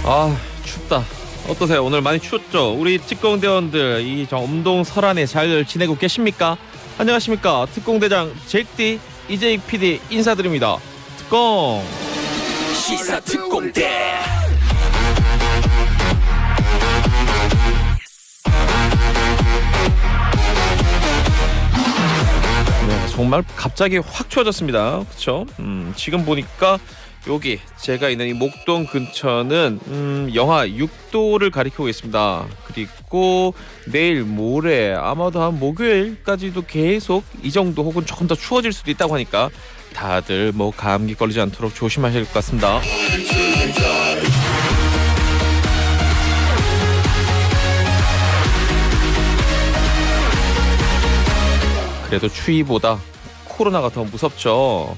아, 춥다. 어떠세요? 오늘 많이 추웠죠? 우리 특공대원들 이 엄동 설안에 잘 지내고 계십니까? 안녕하십니까? 특공대장 잭디 이재익 PD 인사드립니다. 특공 시사 특공대. 네, 정말 갑자기 확 추워졌습니다. 그렇죠? 지금 보니까 여기 제가 있는 이 목동 근처는 영하 6도를 가리키고 있습니다. 그리고 내일 모레 아마도 한 목요일까지도 계속 이 정도 혹은 조금 더 추워질 수도 있다고 하니까 다들 뭐 감기 걸리지 않도록 조심하셔야 될 것 같습니다. 그래도 추위보다 코로나가 더 무섭죠.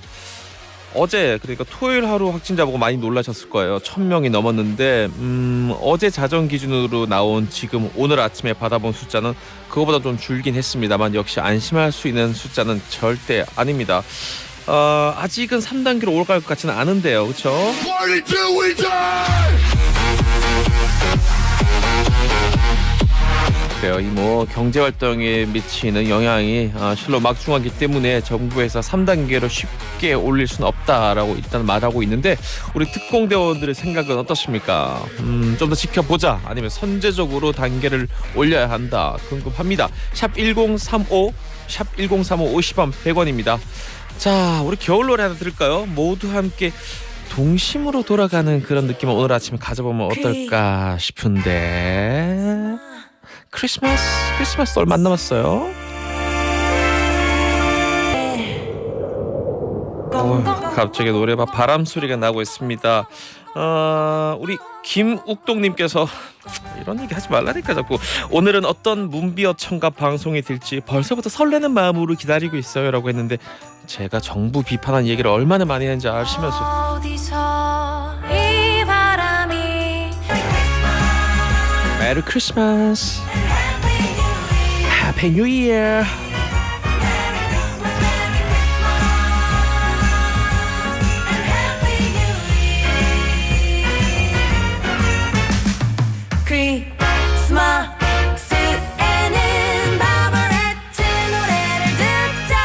어제 그러니까 토요일 하루 확진자 보고 많이 놀라셨을 거예요. 1000명이 넘었는데 어제 자정 기준으로 나온 지금 오늘 아침에 받아본 숫자는 그거보다 좀 줄긴 했습니다만 역시 안심할 수 있는 숫자는 절대 아닙니다. 아직은 3단계로 올라갈 것 같지는 않은데요. 그렇죠? 그래요. 이 뭐 경제 활동에 미치는 영향이 실로 막중하기 때문에 정부에서 3단계로 쉽게 올릴 수는 없다라고 일단 말하고 있는데 우리 특공대원들의 생각은 어떻습니까? 좀 더 지켜보자 아니면 선제적으로 단계를 올려야 한다 궁금합니다. 샵 1035 샵 1035 50원 100원입니다. 자, 우리 겨울 노래 하나 들을까요? 모두 함께 동심으로 돌아가는 그런 느낌을 오늘 아침에 가져보면 어떨까 싶은데 크리스마스 얼마 안 남았어요. 갑자기 노래방 바람 소리가 나고 있습니다. 우리 김욱동님께서 이런 얘기 하지 말라니까 자꾸. 오늘은 어떤 문비어천가 방송이 될지 벌써부터 설레는 마음으로 기다리고 있어요 라고 했는데 제가 정부 비판한 얘기를 얼마나 많이 했는지 아시면서 메리 크리스마스 해피 뉴 이어. 크리스마스에는 바버레츠 노래를 듣자.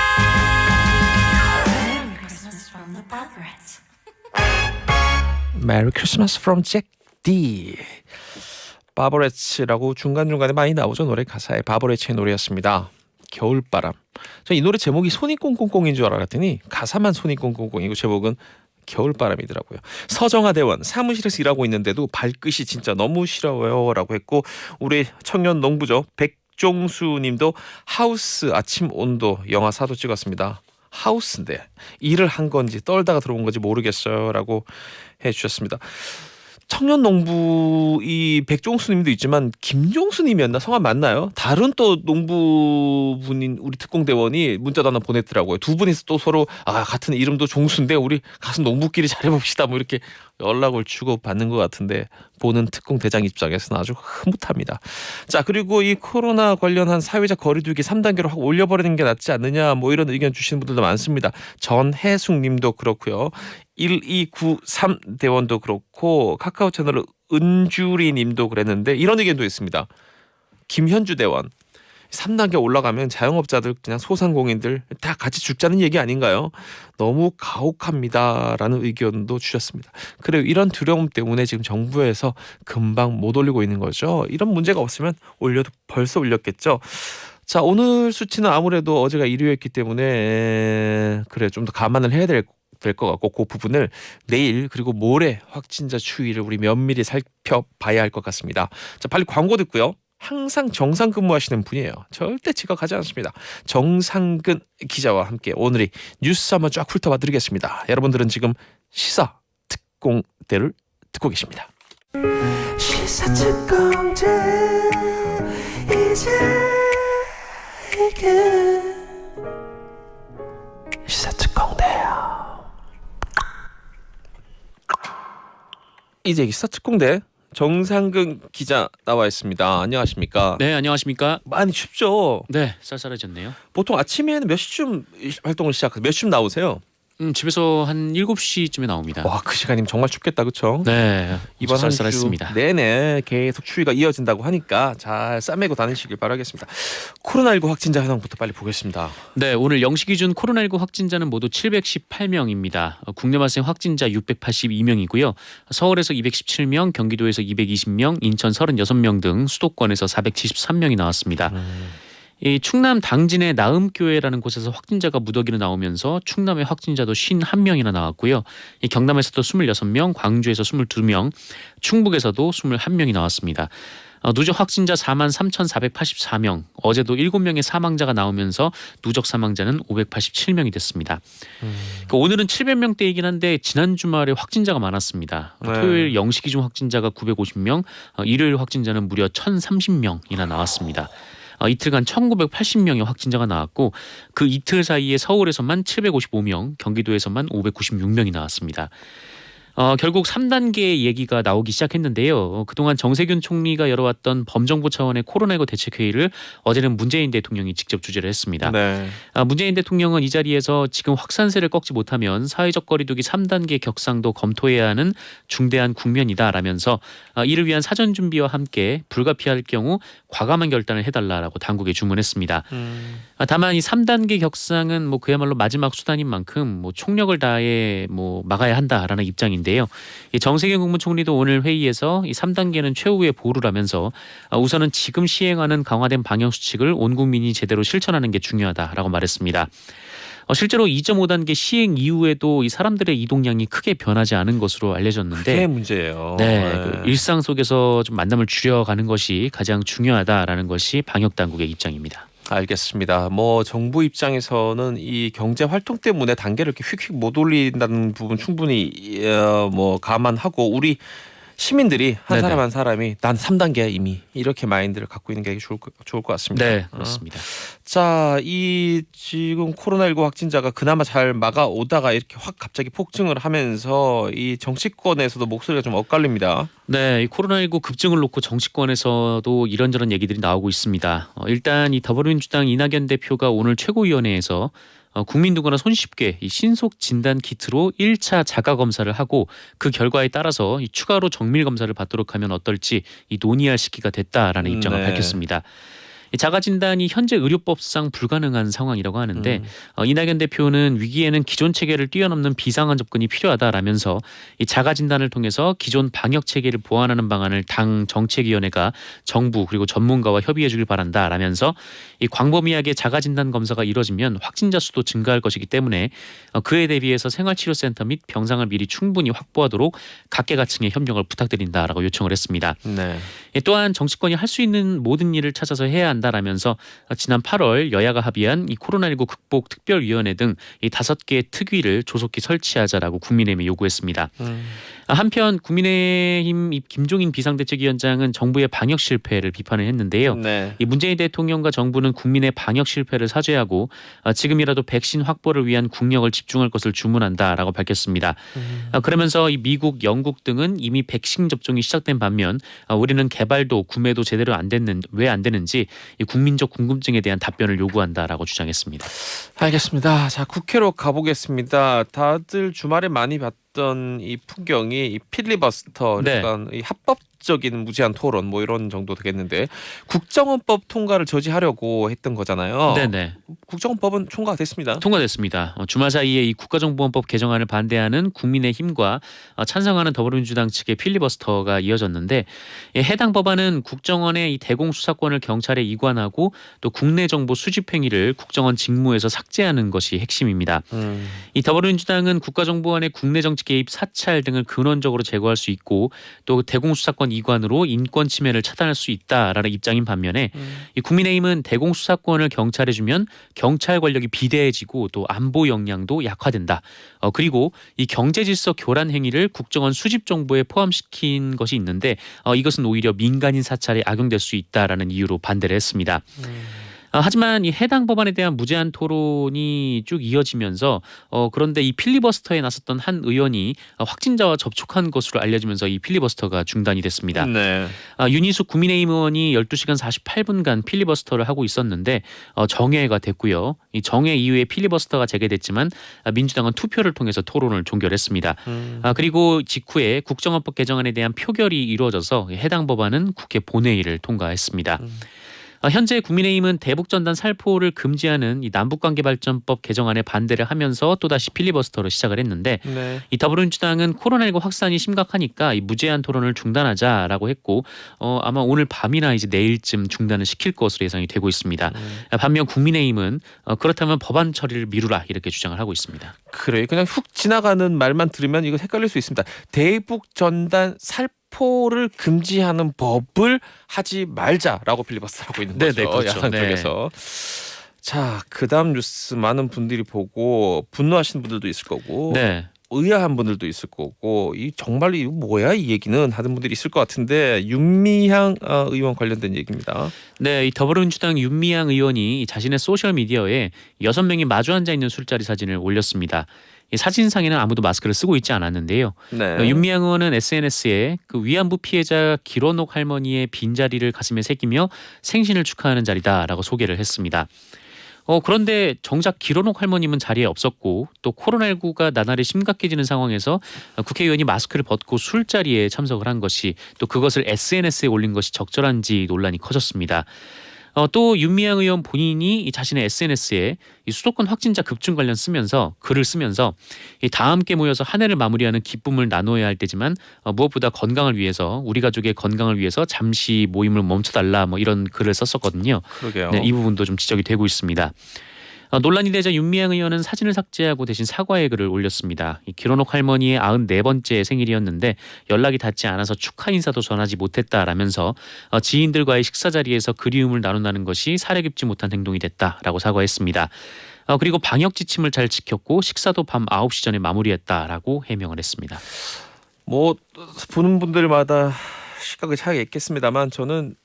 메리 크리스마스 from Jack D. 바버레츠라고 중간중간에 많이 나오죠. 노래 가사에 바버레츠의 노래였습니다. 겨울바람. 저 이 노래 제목이 손이 꽁꽁꽁인 줄 알았더니 가사만 손이 꽁꽁꽁이고 제목은 겨울바람이더라고요. 서정아 대원 사무실에서 일하고 있는데도 발끝이 진짜 너무 시려워요 라고 했고 우리 청년 농부죠. 백종수 님도 하우스 아침 온도 영하 4도 찍었습니다. 하우스인데 일을 한 건지 떨다가 들어온 건지 모르겠어요 라고 해주셨습니다. 청년농부 이 백종수님도 있지만 김종수님이었나 성함 맞나요? 다른 또 농부분인 우리 특공대원이 문자도 하나 보냈더라고요. 두 분이서 또 서로 같은 이름도 종수인데 우리 가서 농부끼리 잘해봅시다 뭐 이렇게 연락을 주고 받는 것 같은데 보는 특공대장 입장에서는 아주 흐뭇합니다. 자, 그리고 이 코로나 관련한 사회적 거리두기 3단계로 확 올려버리는 게 낫지 않느냐 뭐 이런 의견 주시는 분들도 많습니다. 전혜숙님도 그렇고요. 1293 대원도 그렇고 카카오 채널 은주리 님도 그랬는데 이런 의견도 있습니다. 김현주 대원 3단계 올라가면 자영업자들 그냥 소상공인들 다 같이 죽자는 얘기 아닌가요? 너무 가혹합니다라는 의견도 주셨습니다. 그래요. 이런 두려움 때문에 지금 정부에서 금방 못 올리고 있는 거죠. 이런 문제가 없으면 올려도 벌써 올렸겠죠. 자, 오늘 수치는 아무래도 어제가 일요일이었기 때문에 그래 좀 더 감안을 해야 될 것 같고 그 부분을 내일 그리고 모레 확진자 추이를 우리 면밀히 살펴봐야 할 것 같습니다. 자, 빨리 광고 듣고요. 항상 정상 근무하시는 분이에요. 절대 지각하지 않습니다. 정상근 기자와 함께 오늘의 뉴스 한번 쫙 훑어봐 드리겠습니다. 여러분들은 지금 시사 특공대를 듣고 계십니다. 시사 특공대 이제 이게 이제 기사 특공대 정상근 기자 나와 있습니다. 안녕하십니까? 네, 안녕하십니까? 많이 춥죠? 네, 쌀쌀해졌네요. 보통 아침에는 몇 시쯤 활동을 시작해서 몇 시쯤 나오세요? 집에서 한 7시쯤에 나옵니다. 와, 그 시간이면 정말 춥겠다, 그렇죠? 네, 이번 한 주 쌀쌀했습니다. 내내 계속 추위가 이어진다고 하니까 잘 싸매고 다니시길 바라겠습니다. 코로나19 확진자 현황부터 빨리 보겠습니다. 네, 오늘 0시 기준 코로나19 확진자는 모두 718명입니다. 국내 발생 확진자 682명이고요. 서울에서 217명, 경기도에서 220명, 인천 36명 등 수도권에서 473명이 나왔습니다. 이 충남 당진의 나음교회라는 곳에서 확진자가 무더기로 나오면서 충남의 확진자도 51명이나 나왔고요. 이 경남에서도 26명, 광주에서 22명, 충북에서도 21명이 나왔습니다. 누적 확진자 43,484명, 어제도 7명의 사망자가 나오면서 누적 사망자는 587명이 됐습니다. 그러니까 오늘은 700명대이긴 한데 지난 주말에 확진자가 많았습니다. 네. 토요일 0시 기준 확진자가 950명, 일요일 확진자는 무려 1,030명이나 나왔습니다. 이틀간 1,980명의 확진자가 나왔고 그 이틀 사이에 서울에서만 755명, 경기도에서만 596명이 나왔습니다. 결국 3단계 얘기가 나오기 시작했는데요. 그동안 정세균 총리가 열어왔던 범정부 차원의 코로나19 대책회의를 어제는 문재인 대통령이 직접 주재를 했습니다. 네. 문재인 대통령은 이 자리에서 지금 확산세를 꺾지 못하면 사회적 거리두기 3단계 격상도 검토해야 하는 중대한 국면이다라면서 이를 위한 사전 준비와 함께 불가피할 경우 과감한 결단을 해달라라고 당국에 주문했습니다. 다만 이 3단계 격상은 그야말로 마지막 수단인 만큼 총력을 다해 막아야 한다라는 입장인데요. 이 정세균 국무총리도 오늘 회의에서 이 3단계는 최후의 보루라면서 우선은 지금 시행하는 강화된 방역 수칙을 온 국민이 제대로 실천하는 게 중요하다라고 말했습니다. 실제로 2.5단계 시행 이후에도 이 사람들의 이동량이 크게 변하지 않은 것으로 알려졌는데 그게 문제예요. 네, 그 일상 속에서 좀 만남을 줄여가는 것이 가장 중요하다라는 것이 방역 당국의 입장입니다. 알겠습니다. 정부 입장에서는 이 경제 활동 때문에 단계를 이렇게 휙휙 못 올린다는 부분 충분히 감안하고 우리 시민들이 한 네네. 사람 한 사람이 난 3단계야 이미 이렇게 마인드를 갖고 있는 게 좋을 것 같습니다. 네, 그렇습니다. 자, 이 지금 코로나19 확진자가 그나마 잘 막아오다가 이렇게 확 갑자기 폭증을 하면서 이 정치권에서도 목소리가 좀 엇갈립니다. 네, 이 코로나19 급증을 놓고 정치권에서도 이런저런 얘기들이 나오고 있습니다. 일단 이 더불어민주당 이낙연 대표가 오늘 최고위원회에서 국민 누구나 손쉽게 이 신속 진단 키트로 1차 자가 검사를 하고 그 결과에 따라서 이 추가로 정밀 검사를 받도록 하면 어떨지 이 논의할 시기가 됐다라는 입장을 네. 밝혔습니다. 이 자가 진단이 현재 의료법상 불가능한 상황이라고 하는데 이낙연 대표는 위기에는 기존 체계를 뛰어넘는 비상한 접근이 필요하다라면서 이 자가 진단을 통해서 기존 방역 체계를 보완하는 방안을 당 정책위원회가 정부 그리고 전문가와 협의해 주길 바란다라면서 이 광범위하게 자가 진단 검사가 이뤄지면 확진자 수도 증가할 것이기 때문에 그에 대비해서 생활치료센터 및 병상을 미리 충분히 확보하도록 각계각층의 협력을 부탁드린다라고 요청을 했습니다. 네. 또한 정치권이 할 수 있는 모든 일을 찾아서 해야 한다라면서 지난 8월 여야가 합의한 이 코로나19 극복 특별위원회 등 이 5개의 특위를 조속히 설치하자라고 국민의힘에 요구했습니다. 한편 국민의힘 김종인 비상대책위원장은 정부의 방역 실패를 비판을 했는데요. 네. 이 문재인 대통령과 정부는 국민의 방역 실패를 사죄하고 지금이라도 백신 확보를 위한 국력을 집중할 것을 주문한다라고 밝혔습니다. 그러면서 이 미국, 영국 등은 이미 백신 접종이 시작된 반면 우리는 개발도 구매도 제대로 왜 안 되는지 이 국민적 궁금증에 대한 답변을 요구한다라고 주장했습니다. 알겠습니다. 자, 국회로 가보겠습니다. 다들 주말에 많이 봤던 이 풍경이 이 필리버스터, 네. 그러니까 이 합법적인 무제한 토론 이런 정도 되겠는데 국정원법 통과를 저지하려고 했던 거잖아요. 네네. 국정원법은 통과됐습니다. 통과됐습니다. 주말 사이에 이 국가정보원법 개정안을 반대하는 국민의힘과 찬성하는 더불어민주당 측의 필리버스터가 이어졌는데 해당 법안은 국정원의 이 대공수사권을 경찰에 이관하고 또 국내 정보 수집 행위를 국정원 직무에서 삭제하는 것이 핵심입니다. 이 더불어민주당은 국가정보원의 국내 정치 개입 사찰 등을 근원적으로 제거할 수 있고 또 대공수사권 이관으로 인권 침해를 차단할 수 있다라는 입장인 반면에 이 국민의힘은 대공수사권을 경찰에 주면 경찰 권력이 비대해지고 또 안보 역량도 약화된다. 그리고 이 경제질서 교란 행위를 국정원 수집 정보에 포함시킨 것이 있는데 이것은 오히려 민간인 사찰에 악용될 수 있다라는 이유로 반대를 했습니다. 하지만 이 해당 법안에 대한 무제한 토론이 쭉 이어지면서 그런데 이 필리버스터에 나섰던 한 의원이 확진자와 접촉한 것으로 알려지면서 이 필리버스터가 중단이 됐습니다. 네. 윤희숙 국민의힘 의원이 12시간 48분간 필리버스터를 하고 있었는데 정회가 됐고요. 이 정회 이후에 필리버스터가 재개됐지만 민주당은 투표를 통해서 토론을 종결했습니다. 그리고 직후에 국정원법 개정안에 대한 표결이 이루어져서 해당 법안은 국회 본회의를 통과했습니다. 현재 국민의힘은 대북전단 살포를 금지하는 이 남북관계발전법 개정안에 반대를 하면서 또다시 필리버스터로 시작을 했는데 네. 이 더불어민주당은 코로나19 확산이 심각하니까 이 무제한 토론을 중단하자라고 했고 아마 오늘 밤이나 이제 내일쯤 중단을 시킬 것으로 예상이 되고 있습니다. 반면 국민의힘은 그렇다면 법안 처리를 미루라 이렇게 주장을 하고 있습니다. 그래 그냥 훅 지나가는 말만 들으면 이거 헷갈릴 수 있습니다. 대북 전단 살포를 금지하는 법을 하지 말자라고 필리버스터하고 있는 거죠. 네네, 그렇죠. 야당 네. 쪽에서. 자, 그다음 뉴스 많은 분들이 보고 분노하시는 분들도 있을 거고 네. 의아한 분들도 있을 거고 이 정말 이거 뭐야 이 얘기는 하는 분들이 있을 것 같은데 윤미향 의원 관련된 얘기입니다. 네, 이 더불어민주당 윤미향 의원이 자신의 소셜 미디어에 6명이 마주 앉아 있는 술자리 사진을 올렸습니다. 이 사진상에는 아무도 마스크를 쓰고 있지 않았는데요. 네. 윤미향 의원은 SNS에 그 위안부 피해자 기론옥 할머니의 빈자리를 가슴에 새기며 생신을 축하하는 자리다라고 소개를 했습니다. 그런데 정작 기론옥 할머님은 자리에 없었고 또 코로나19가 나날이 심각해지는 상황에서 국회의원이 마스크를 벗고 술자리에 참석을 한 것이 또 그것을 SNS에 올린 것이 적절한지 논란이 커졌습니다. 또 윤미향 의원 본인이 이 자신의 SNS에 이 수도권 확진자 급증 관련 글을 쓰면서 이 다 함께 모여서 한 해를 마무리하는 기쁨을 나눠야 할 때지만 무엇보다 건강을 위해서 우리 가족의 건강을 위해서 잠시 모임을 멈춰달라 뭐 이런 글을 썼었거든요. 그러게요. 네, 이 부분도 좀 지적이 되고 있습니다. 논란이 되자 윤미향 의원은 사진을 삭제하고 대신 사과의 글을 올렸습니다. 이 기론옥 할머니의 94번째 생일이었는데 연락이 닿지 않아서 축하 인사도 전하지 못했다라면서 지인들과의 식사 자리에서 그리움을 나눈다는 것이 사려 깊지 못한 행동이 됐다라고 사과했습니다. 그리고 방역 지침을 잘 지켰고 식사도 밤 9시 전에 마무리했다라고 해명을 했습니다. 뭐 보는 분들마다 시각의 차이가 있겠습니다만 저는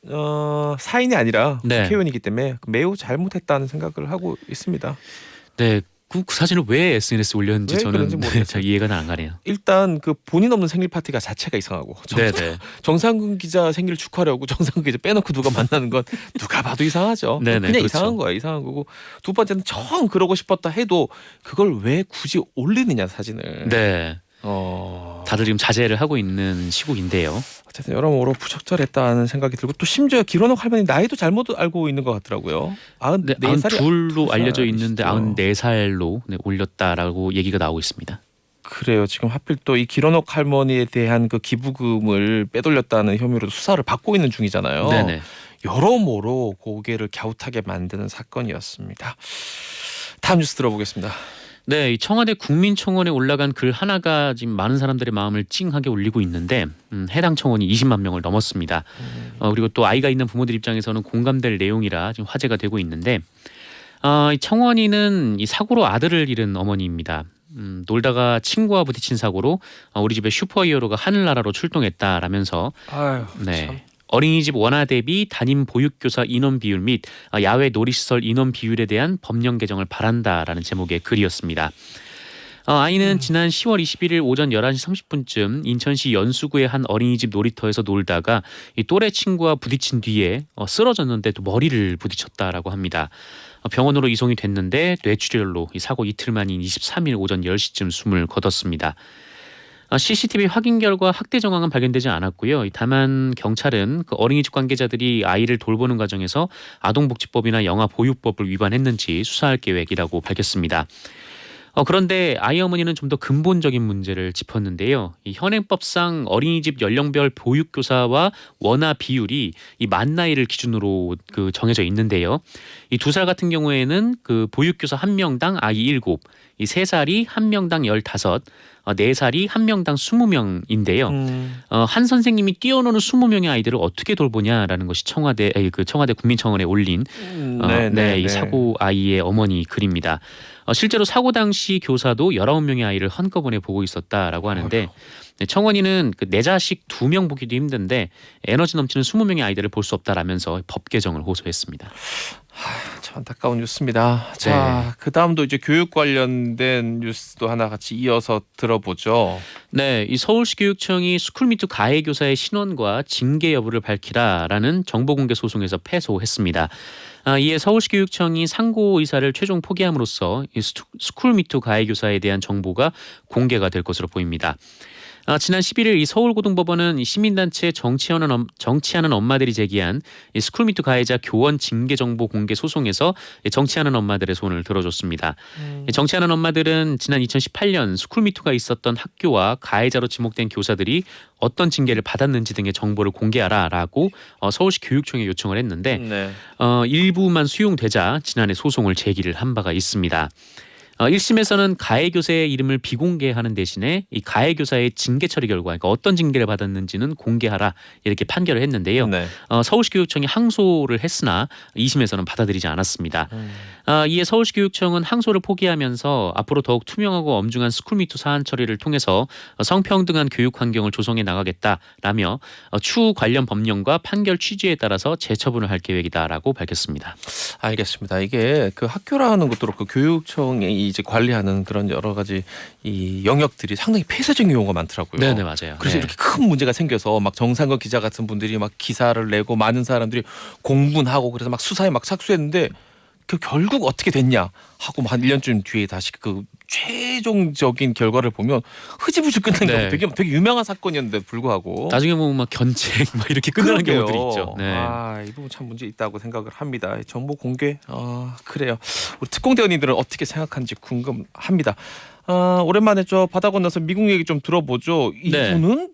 사인이 아니라 네. 국회의원이기 때문에 매우 잘못했다는 생각을 하고 있습니다. 네, 그 사진을 왜 SNS에 올렸는지 왜 저는 그런지 모르겠어요. 잘 이해가 안 가네요. 일단 그 본인 없는 생일 파티가 자체가 이상하고 네네. 정상근 기자 생일 축하하려고 정상근 기자 빼놓고 누가 만나는 건 누가 봐도 이상하죠. 네네, 그냥 그렇죠. 이상한 거야. 이상한 거고 두 번째는 정 그러고 싶었다 해도 그걸 왜 굳이 올리느냐 사진을. 네. 다들 지금 자제를 하고 있는 시국인데요. 어쨌든 여러모로 부적절했다는 생각이 들고 또 심지어 기론옥 할머니 나이도 잘못 알고 있는 것 같더라고요. 네, 92로 알려져 있는데 94살로 올렸다라고 얘기가 나오고 있습니다. 그래요. 지금 하필 또 이 기론옥 할머니에 대한 그 기부금을 빼돌렸다는 혐의로 수사를 받고 있는 중이잖아요. 네네. 여러모로 고개를 갸웃하게 만드는 사건이었습니다. 다음 뉴스 들어보겠습니다. 네, 이 청와대 국민청원에 올라간 글 하나가 지금 많은 사람들의 마음을 찡하게 울리고 있는데 해당 청원이 20만 명을 넘었습니다. 그리고 또 아이가 있는 부모들 입장에서는 공감될 내용이라 지금 화제가 되고 있는데 이 청원인은 이 사고로 아들을 잃은 어머니입니다. 놀다가 친구와 부딪힌 사고로 우리 집에 슈퍼히어로가 하늘나라로 출동했다라면서 아유, 네. 참. 어린이집 원화 대비 담임 보육교사 인원 비율 및 야외 놀이시설 인원 비율에 대한 법령 개정을 바란다라는 제목의 글이었습니다. 아이는 지난 10월 21일 오전 11시 30분쯤 인천시 연수구의 한 어린이집 놀이터에서 놀다가 이 또래 친구와 부딪힌 뒤에 쓰러졌는데 또 머리를 부딪혔다라고 합니다. 병원으로 이송이 됐는데 뇌출혈로 이 사고 이틀 만인 23일 오전 10시쯤 숨을 거뒀습니다. CCTV 확인 결과 학대 정황은 발견되지 않았고요. 다만 경찰은 그 어린이집 관계자들이 아이를 돌보는 과정에서 아동복지법이나 영아보육법을 위반했는지 수사할 계획이라고 밝혔습니다. 그런데 아이 어머니는 좀 더 근본적인 문제를 짚었는데요. 이 현행법상 어린이집 연령별 보육교사와 원화 비율이 이 만 나이를 기준으로 그 정해져 있는데요. 이 2살 같은 경우에는 그 보육교사 1명당 아이 7, 이 3살이 1명당 15, 4살이 1명당 20명인데요. 한 선생님이 뛰어노는 20명의 아이들을 어떻게 돌보냐라는 것이 청와대 국민청원에 올린 이 사고 아이의 어머니 글입니다. 실제로 사고 당시 교사도 19명의 아이를 한꺼번에 보고 있었다라고 하는데 네, 청원인은 내 자식 2명 보기도 힘든데 에너지 넘치는 20명의 아이들을 볼 수 없다라면서 법 개정을 호소했습니다. 참 안타까운 뉴스입니다. 자, 그 다음도 이제 교육 관련된 뉴스도 하나 같이 이어서 들어보죠. 네, 이 서울시 교육청이 스쿨미투 가해 교사의 신원과 징계 여부를 밝히라라는 정보공개 소송에서 패소했습니다. 이에 서울시 교육청이 상고 의사를 최종 포기함으로써 이 스쿨미투 가해 교사에 대한 정보가 공개가 될 것으로 보입니다. 지난 11일 이 서울고등법원은 이 시민단체 정치하는 엄마들이 제기한 이 스쿨미투 가해자 교원 징계 정보 공개 소송에서 정치하는 엄마들의 손을 들어줬습니다. 정치하는 엄마들은 지난 2018년 스쿨미투가 있었던 학교와 가해자로 지목된 교사들이 어떤 징계를 받았는지 등의 정보를 공개하라라고 서울시 교육청에 요청을 했는데 네. 일부만 수용되자 지난해 소송을 제기를 한 바가 있습니다. 1심에서는 가해 교사의 이름을 비공개하는 대신에 이 가해 교사의 징계 처리 결과, 그러니까 어떤 징계를 받았는지는 공개하라 이렇게 판결을 했는데요. 네. 서울시교육청이 항소를 했으나 2심에서는 받아들이지 않았습니다. 이에 서울시교육청은 항소를 포기하면서 앞으로 더욱 투명하고 엄중한 스쿨미투 사안 처리를 통해서 성평등한 교육 환경을 조성해 나가겠다라며 추후 관련 법령과 판결 취지에 따라서 재처분을 할 계획이다라고 밝혔습니다. 알겠습니다. 이게 그 학교라는 것도 그렇고 교육청이 이제 관리하는 그런 여러 가지 이 영역들이 상당히 폐쇄적인 경우가 많더라고요. 네, 맞아요. 그래서 네. 이렇게 큰 문제가 생겨서 막 정상근 기자 같은 분들이 막 기사를 내고 많은 사람들이 공분하고 그래서 막 수사에 막 착수했는데 그 결국 어떻게 됐냐 하고 한 1년쯤 뒤에 다시 그 최종적인 결과를 보면 흐지부지 끝난 네. 경우 되게 유명한 사건이었는데 불구하고 나중에 보면 막 견책 막 이렇게 끝나는 그러게요. 경우들이 있죠. 네. 이 부분 참 문제 있다고 생각을 합니다. 정보 공개 그래요. 우리 특공대원님들은 어떻게 생각하는지 궁금합니다. 오랜만에 저 바다 건너서 미국 얘기 좀 들어보죠. 네. 이분은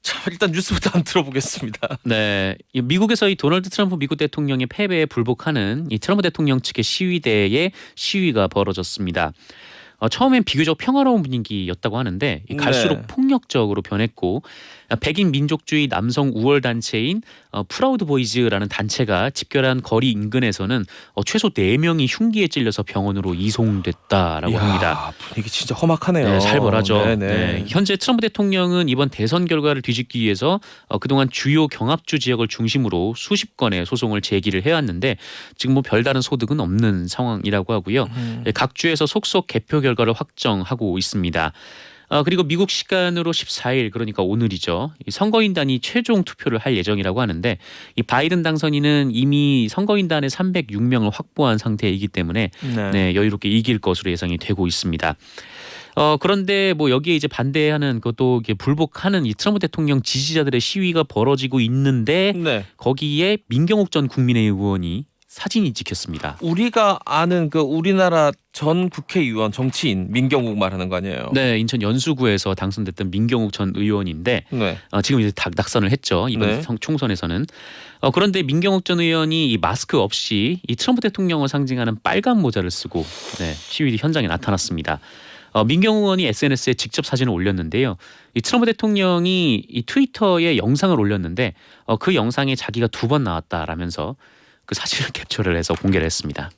자, 일단 뉴스부터 한번 들어보겠습니다. 네, 이 미국에서 이 도널드 트럼프 미국 대통령의 패배에 불복하는 이 트럼프 대통령 측의 시위대의 시위가 벌어졌습니다. 처음엔 비교적 평화로운 분위기였다고 하는데 갈수록 네. 폭력적으로 변했고 백인 민족주의 남성 우월 단체인 프라우드 보이즈라는 단체가 집결한 거리 인근에서는 최소 4명이 흉기에 찔려서 병원으로 이송됐다라고 합니다. 분위기 진짜 험악하네요. 네, 살벌하죠. 네네. 네, 현재 트럼프 대통령은 이번 대선 결과를 뒤집기 위해서 그동안 주요 경합주 지역을 중심으로 수십 건의 소송을 제기를 해왔는데 지금 뭐 별다른 소득은 없는 상황이라고 하고요. 각 주에서 속속 개표 결과를 확정하고 있습니다. 그리고 미국 시간으로 14일 그러니까 오늘이죠. 이 선거인단이 최종 투표를 할 예정이라고 하는데 이 바이든 당선인은 이미 선거인단의 306명을 확보한 상태이기 때문에 네, 여유롭게 이길 것으로 예상이 되고 있습니다. 그런데 뭐 여기에 이제 반대하는 그것도 이게 불복하는 이 트럼프 대통령 지지자들의 시위가 벌어지고 있는데 네. 거기에 민경욱 전 국민의힘 의원이 사진이 찍혔습니다. 우리가 아는 그 우리나라 전 국회의원 정치인 민경욱 말하는 거 아니에요? 네, 인천 연수구에서 당선됐던 민경욱 전 의원인데 네. 지금 이제 낙선을 했죠. 이번 네. 총선에서는. 그런데 민경욱 전 의원이 이 마스크 없이 이 트럼프 대통령을 상징하는 빨간 모자를 쓰고 네, 시위 현장에 나타났습니다. 민경욱 의원이 SNS에 직접 사진을 올렸는데요. 이 트럼프 대통령이 이 트위터에 영상을 올렸는데 그 영상에 자기가 2번 나왔다라면서 그 사진을 캡처를 해서 공개를 했습니다.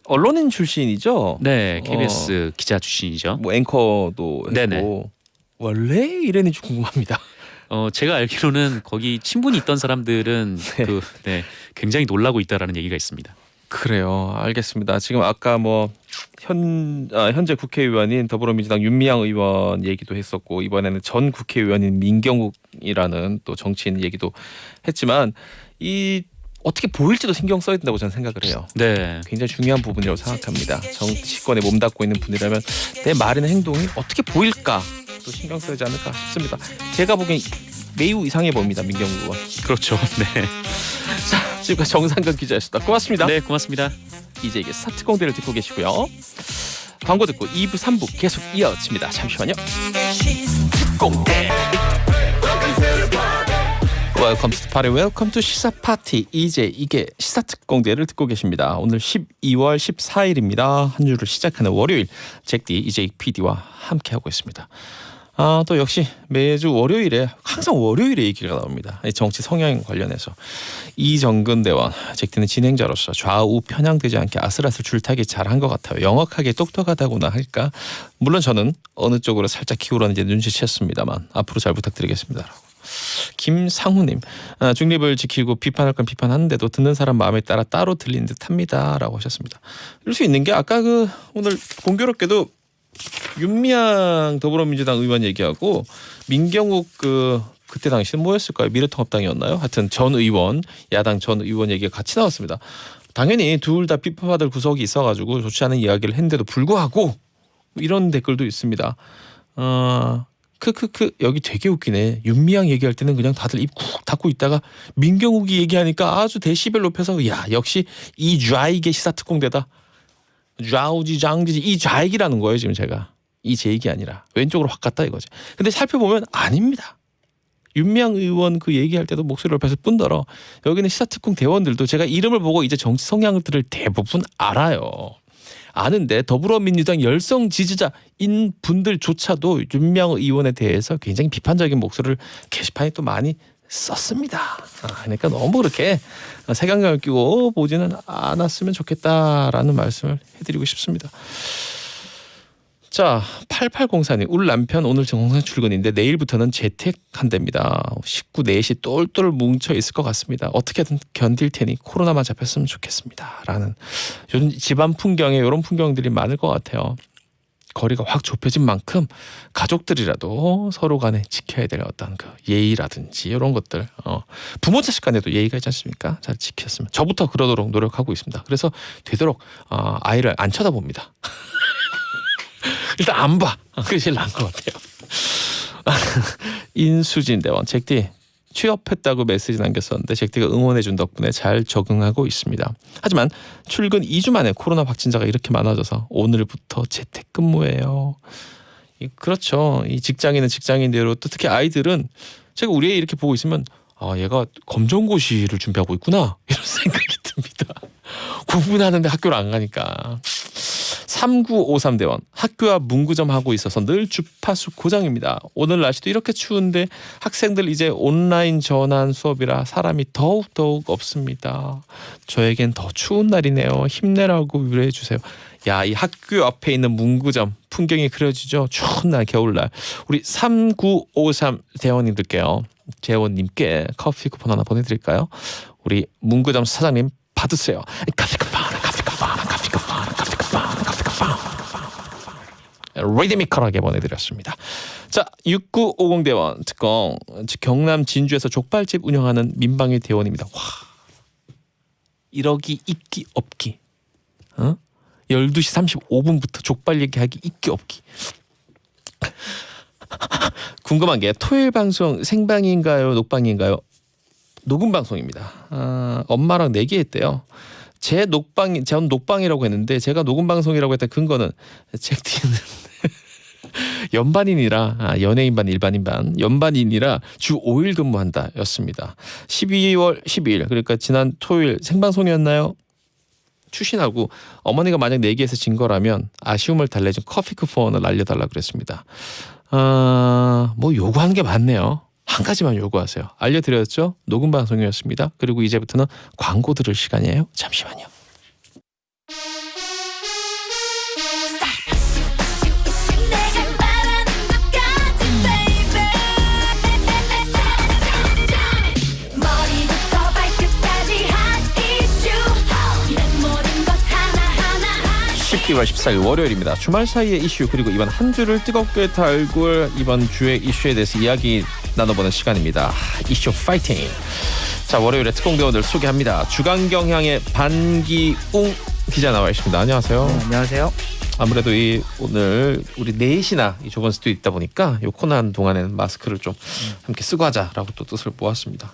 언론인 출신이죠? 네, KBS 기자 출신이죠. 뭐 앵커도 했고 네네. 원래 이랬는지 궁금합니다. 제가 알기로는 거기 친분이 있던 사람들은 네. 굉장히 놀라고 있다라는 얘기가 있습니다. 그래요. 알겠습니다. 지금 아까 뭐 현재 국회의원인 더불어민주당 윤미향 의원 얘기도 했었고 이번에는 전 국회의원인 민경욱이라는 또 정치인 얘기도 했지만 이 어떻게 보일지도 신경 써야 된다고 저는 생각을 해요. 네. 굉장히 중요한 부분이라고 생각합니다. 정치권에 몸담고 있는 분이라면 내 말이나 행동이 어떻게 보일까 또 신경 써야 하지 않을까 싶습니다. 제가 보기엔 매우 이상해 보입니다. 민경욱 의원. 그렇죠. 네. 자, 지금까지 정상근 기자였습니다. 고맙습니다. 네, 고맙습니다. 이제 이게 사특공대를 듣고 계시고요. 광고 듣고 2부, 3부 계속 이어집니다. 잠시만요. 특공대 웰컴 투 파티, 웰컴 투 시사 파티. 이제 이게 시사 특공대를 듣고 계십니다. 오늘 12월 14일입니다. 한 주를 시작하는 월요일 잭디 이제 PD와 함께 하고 있습니다. 또 역시 매주 월요일에 항상 월요일에 얘기가 나옵니다. 정치 성향 관련해서 이정근 대원 잭디는 진행자로서 좌우 편향되지 않게 아슬아슬 줄타기 잘한 것 같아요. 영악하게 똑똑하다고나 할까? 물론 저는 어느 쪽으로 살짝 기울었는지 눈치챘습니다만 앞으로 잘 부탁드리겠습니다. 김상우님 중립을 지키고 비판할 건 비판하는데도 듣는 사람 마음에 따라 따로 들리는 듯합니다라고 하셨습니다. 이럴 수 있는 게 아까 오늘 공교롭게도 윤미향 더불어민주당 의원 얘기하고 민경욱 그때 당시는 뭐였을까요? 미래통합당이었나요? 하여튼 전 의원 야당 전 의원 얘기가 같이 나왔습니다. 당연히 둘 다 비판받을 구석이 있어가지고 좋지 않은 이야기를 했는데도 불구하고 이런 댓글도 있습니다. 크크크 여기 되게 웃기네. 윤미향 얘기할 때는 그냥 다들 입 쿡 닫고 있다가 민경욱이 얘기하니까 아주 데시벨 높여서 야 역시 이 좌익의 시사특공대다. 좌우지 장지지 이 좌익이라는 거예요. 지금 제가 이 제 얘기 아니라 왼쪽으로 확 갔다 이거지. 근데 살펴보면 아닙니다. 윤미향 의원 그 얘기할 때도 목소리를 높였을 뿐더러 여기는 시사특공 대원들도 제가 이름을 보고 이제 정치 성향들을 대부분 알아요. 아는데 더불어민주당 열성 지지자인 분들조차도 윤미향 의원에 대해서 굉장히 비판적인 목소리를 게시판에 또 많이 썼습니다. 그러니까 너무 그렇게 색안경을 끼고 보지는 않았으면 좋겠다라는 말씀을 해드리고 싶습니다. 자, 8804님 울 남편 오늘 정상 출근인데 내일부터는 재택한답니다. 식구 넷이 똘똘 뭉쳐 있을 것 같습니다. 어떻게든 견딜 테니 코로나만 잡혔으면 좋겠습니다. 라는 요즘 집안 풍경에 이런 풍경들이 많을 것 같아요. 거리가 확 좁혀진 만큼 가족들이라도 서로 간에 지켜야 될 어떤 그 예의라든지 이런 것들 부모 자식 간에도 예의가 있지 않습니까? 잘 지켰으면 저부터 그러도록 노력하고 있습니다. 그래서 되도록 아이를 안 쳐다봅니다. 일단 안 봐. 그게 제일 나은 것 같아요. 인수진 대원 잭디 취업했다고 메시지 남겼었는데 잭디가 응원해준 덕분에 잘 적응하고 있습니다. 하지만 출근 2주 만에 코로나 확진자가 이렇게 많아져서 오늘부터 재택근무예요. 그렇죠. 이 직장인은 직장인대로 또 특히 아이들은 제가 우리 애 이렇게 보고 있으면 얘가 검정고시를 준비하고 있구나 이런 생각이 듭니다. 공부는 하는데 학교를 안 가니까. 3953대원 학교 앞 문구점 하고 있어서 늘 주파수 고장입니다. 오늘 날씨도 이렇게 추운데 학생들 이제 온라인 전환 수업이라 사람이 더욱 없습니다. 저에겐 더 추운 날이네요. 힘내라고 위로해 주세요. 야, 이 학교 앞에 있는 문구점 풍경이 그려지죠. 추운 날 겨울날. 우리 3953 대원님들께요. 재원님께 커피 쿠폰 하나 보내드릴까요? 우리 문구점 사장님 받으세요. 커피 쿠폰. 리드미컬하게 보내드렸습니다. 자, 6950대원 특공 경남 진주에서 족발집 운영하는 민방위 대원입니다. 와, 1억이 있기 없기. 12시 35분부터 족발 얘기하기 있기 없기. 궁금한 게 토요일 방송 생방인가요? 녹방인가요? 녹음 방송입니다. 엄마랑 내기했대요. 전 녹방이라고 했는데 제가 녹음 방송이라고 했던 근거는 잭디는 연반인이라 연예인 반 일반인 반 연반인이라 주 5일 근무한다 였습니다. 12월 12일 그러니까 지난 토요일 생방송이었나요? 추신하고 어머니가 만약 내기에서 진 거라면 아쉬움을 달래준 커피 쿠폰을 날려달라 그랬습니다. 뭐 요구하는 게 많네요. 한 가지만 요구하세요. 알려드렸죠? 녹음 방송이었습니다. 그리고 이제부터는 광고 들을 시간이에요. 잠시만요. 내가 바라는 것까지 baby 머리부터 발끝까지 hot issue 내 모든 것 하나하나 10월 14일 월요일입니다. 주말 사이의 이슈 그리고 이번 한 주를 뜨겁게 달굴 이번 주의 이슈에 대해서 이야기 나눠보는 시간입니다. 이슈 파이팅. 자, 월요일에 특공대원들 소개합니다. 주간경향의 반기웅 기자 나와 있습니다. 안녕하세요. 네, 안녕하세요. 아무래도 오늘 우리 넷이나 이 좁은 스튜디오 있다 보니까 요 코너 하는 동안에는 마스크를 좀 함께 쓰고 하자라고 또 뜻을 모았습니다.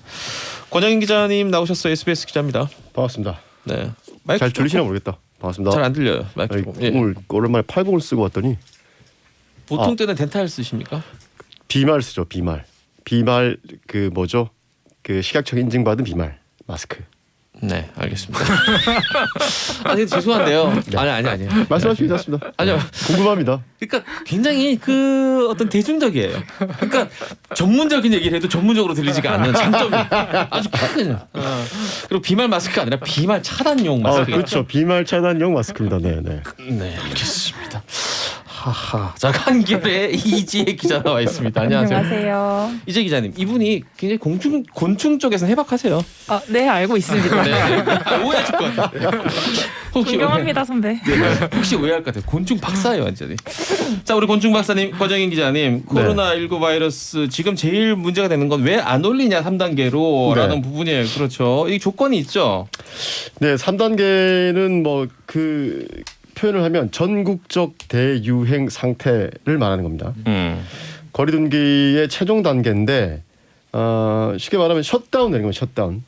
권영인 기자님 나오셨어요. SBS 기자입니다. 반갑습니다. 네. 잘 들리시나 모르겠다. 반갑습니다. 잘 안 들려요. 마이크 아니, 좀. 예. 오늘 오랜만에 80을 쓰고 왔더니 보통 때는 덴탈 쓰십니까? 비말 쓰죠. 비말 그 뭐죠? 그 식약청 인증받은 비말 마스크. 네, 알겠습니다. 아니 죄송한데요. 아니. 말씀하시기 좋습니다. 아니요. 궁금합니다. 그러니까 굉장히 그 어떤 대중적이에요. 그러니까 전문적인 얘기를 해도 전문적으로 들리지가 않는 장점이 아주 크거든요. 그리고 비말 마스크가 아니라 비말 차단용 마스크. 그렇죠. 비말 차단용 마스크입니다. 네, 네. 네, 알겠습니다. 하하. 자, 한결의 이지혜 기자 나와 있습니다. 안녕하세요. 안녕하세요. 이재 기자님, 이분이 굉장히 곤충 쪽에서는 해박하세요. 네, 알고 있습니다. 네. 오해하실 것 같아요. 혹시 존경합니다, 선배. 혹시 오해할 것 같아요. 곤충 박사예요, 완전히. 자, 우리 곤충 박사님, 권정인 기자님, 코로나19 바이러스 지금 제일 문제가 되는 건 왜 안 올리냐 3단계로라는 부분이에요. 그렇죠. 이 조건이 있죠. 네, 3단계는 뭐 그 표현을 하면 전국적 대유행 상태를 말하는 겁니다. 거리두기의 최종 단계인데 쉽게 말하면 셧다운 내는 거예요. 셧다운.